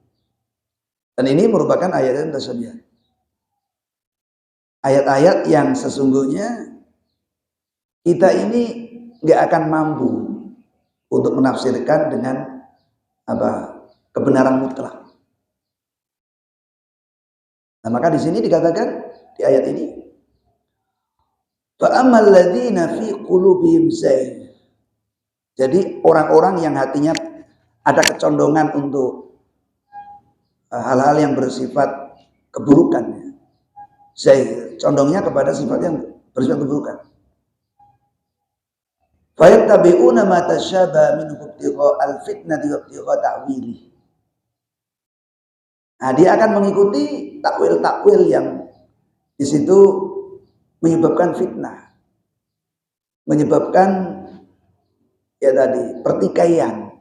Dan ini merupakan ayat-ayat mutasyabihat. Ayat-ayat yang sesungguhnya kita ini nggak akan mampu untuk menafsirkan dengan kebenaran mutlak. Nah, maka di sini dikatakan di ayat ini, fa ammal ladzina fi qulubihim zayg. Jadi orang-orang yang hatinya ada kecondongan untuk hal-hal yang bersifat keburukan. Zayg, condongnya kepada sifat yang bersifat keburukan. Fayattabi'una ma tasyabaha minhu ibtigha'al fitnati wa ibtigha' ta'wili. Nah, dia akan mengikuti takwil-takwil yang di situ menyebabkan fitnah, menyebabkan ya tadi pertikaian.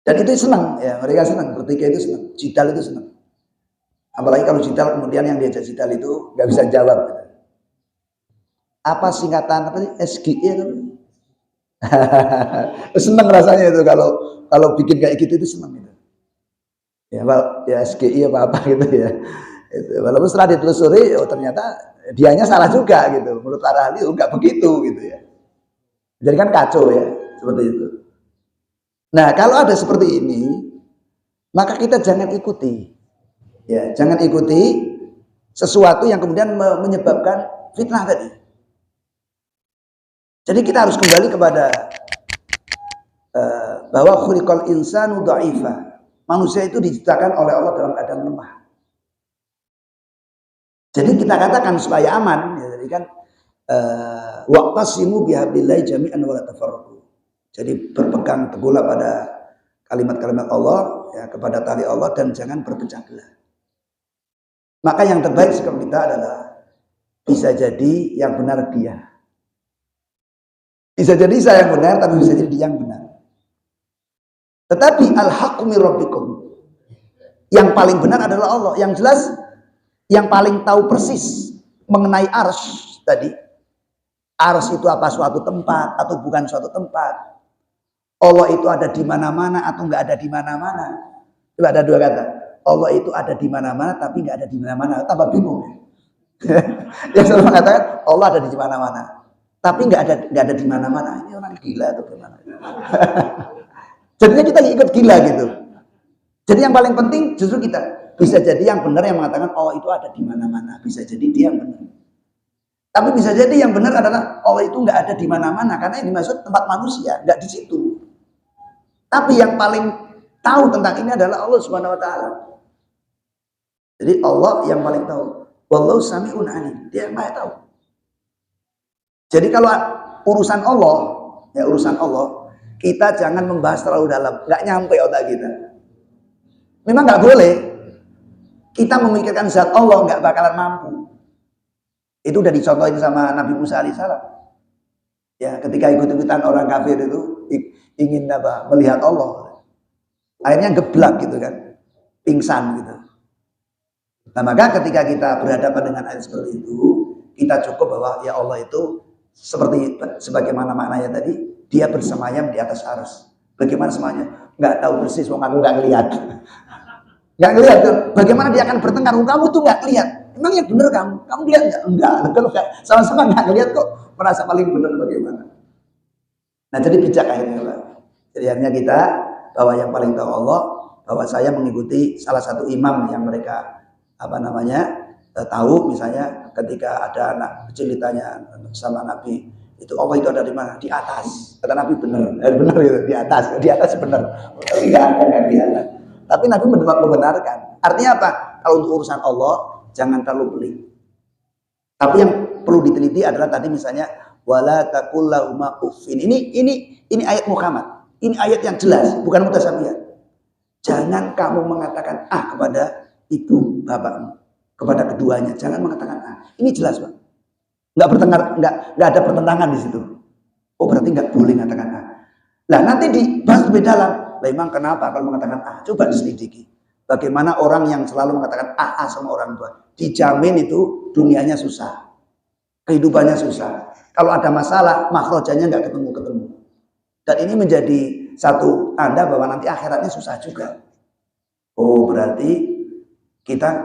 Dan itu senang ya, mereka senang, pertikaian itu senang, jidal itu senang. Apalagi kalau jidal kemudian yang diajak jidal itu nggak bisa jawab. Apa singkatan apa sih SGI itu? Senang rasanya itu kalau bikin kayak gitu itu senang itu. Ya SGI apa gitu ya. Itu. Walaupun setelah ditelusuri, oh ternyata dianya salah juga gitu. Menurut para ahli enggak begitu gitu ya. Jadi kan kacau ya seperti itu. Nah kalau ada seperti ini, maka kita jangan ikuti. Ya, jangan ikuti sesuatu yang kemudian menyebabkan fitnah tadi. Jadi kita harus kembali kepada bahwa khuliqal insanu dha'ifa. Manusia itu diciptakan oleh Allah dalam keadaan lemah. Jadi kita katakan supaya aman, ya, jadi kan waqtasimu bihablillahi jami'an wa la tafarraqu. Jadi berpegang teguhlah pada kalimat-kalimat Allah, ya, kepada tali Allah dan jangan berpecah belah. Maka yang terbaik sikap kita adalah bisa jadi yang benar dia. Bisa jadi saya yang benar, tapi bisa jadi dia yang benar. Tetapi al-haqqu mir rabbikum. Yang paling benar adalah Allah. Yang jelas, yang paling tahu persis mengenai arsy tadi. Arsy itu apa, suatu tempat atau bukan suatu tempat. Allah itu ada di mana-mana atau enggak ada di mana-mana. Coba ada dua kata. Allah itu ada di mana-mana tapi enggak ada di mana-mana. Tambah bingung. Yang selalu mengatakan Allah ada di mana-mana. Tapi nggak ada di mana-mana. Ini orang gila atau gimana? Jadinya kita ikut gila gitu. Jadi yang paling penting justru kita bisa jadi yang benar yang mengatakan Allah itu ada di mana-mana. Bisa jadi dia yang benar. Tapi bisa jadi yang benar adalah Allah itu nggak ada di mana-mana karena yang dimaksud tempat manusia, nggak di situ. Tapi yang paling tahu tentang ini adalah Allah Subhanahu Wa Taala. Jadi Allah yang paling tahu. Wallahu sami'un alim. Dia yang maha tahu. Jadi kalau urusan Allah, ya urusan Allah, kita jangan membahas terlalu dalam, nggak nyampe otak kita. Memang nggak boleh. Kita memikirkan zat Allah nggak bakalan mampu. Itu udah dicontohin sama Nabi Musa alaihissalam. Ya, ketika ikut-ikutan orang kafir itu ingin apa? Melihat Allah. Akhirnya geblak gitu kan. Pingsan gitu. Nah, maka ketika kita berhadapan dengan ayat seperti itu, kita cukup bahwa ya Allah itu seperti sebagaimana maknanya tadi, dia bersemayam di atas arsy. Bagaimana semuanya? Nggak tahu persis, wong aku nggak ngelihat. Nggak ngelihat kan? Bagaimana dia akan bertengkar? Kamu tuh nggak lihat. Emang yang benar kamu lihat nggak? Enggak. Kalau sama-sama nggak ngelihat kok merasa paling benar bagaimana? Nah, jadi bijak akhirnya Pak. Jadi akhirnya kita bahwa yang paling tahu Allah, bahwa saya mengikuti salah satu imam yang mereka tahu, misalnya ketika ada anak kecil ditanya sama Nabi, itu Allah itu ada di mana? Di atas. Kata Nabi benar gitu, di atas benar. Enggak ada nggak kelihatan. Tapi Nabi membenarkan. Artinya apa? Kalau untuk urusan Allah jangan terlalu pelit. Tapi yang perlu diteliti adalah tadi misalnya wala taqul lahuma uffin. Ini ayat Muhammad. Ini ayat yang jelas, bukan mutasyabih. Jangan kamu mengatakan kepada ibu bapakmu, kepada keduanya, jangan mengatakan Ini jelas, Pak. Enggak ada pertentangan di situ. Oh, berarti enggak boleh mengatakan Lah, nanti dibahas lebih dalam. Memang kenapa kalau mengatakan coba diselidiki. Bagaimana orang yang selalu mengatakan sama orang tua, dijamin itu dunianya susah. Kehidupannya susah. Kalau ada masalah, makhrajanya enggak ketemu-ketemu. Dan ini menjadi satu tanda bahwa nanti akhiratnya susah juga. Oh, berarti kita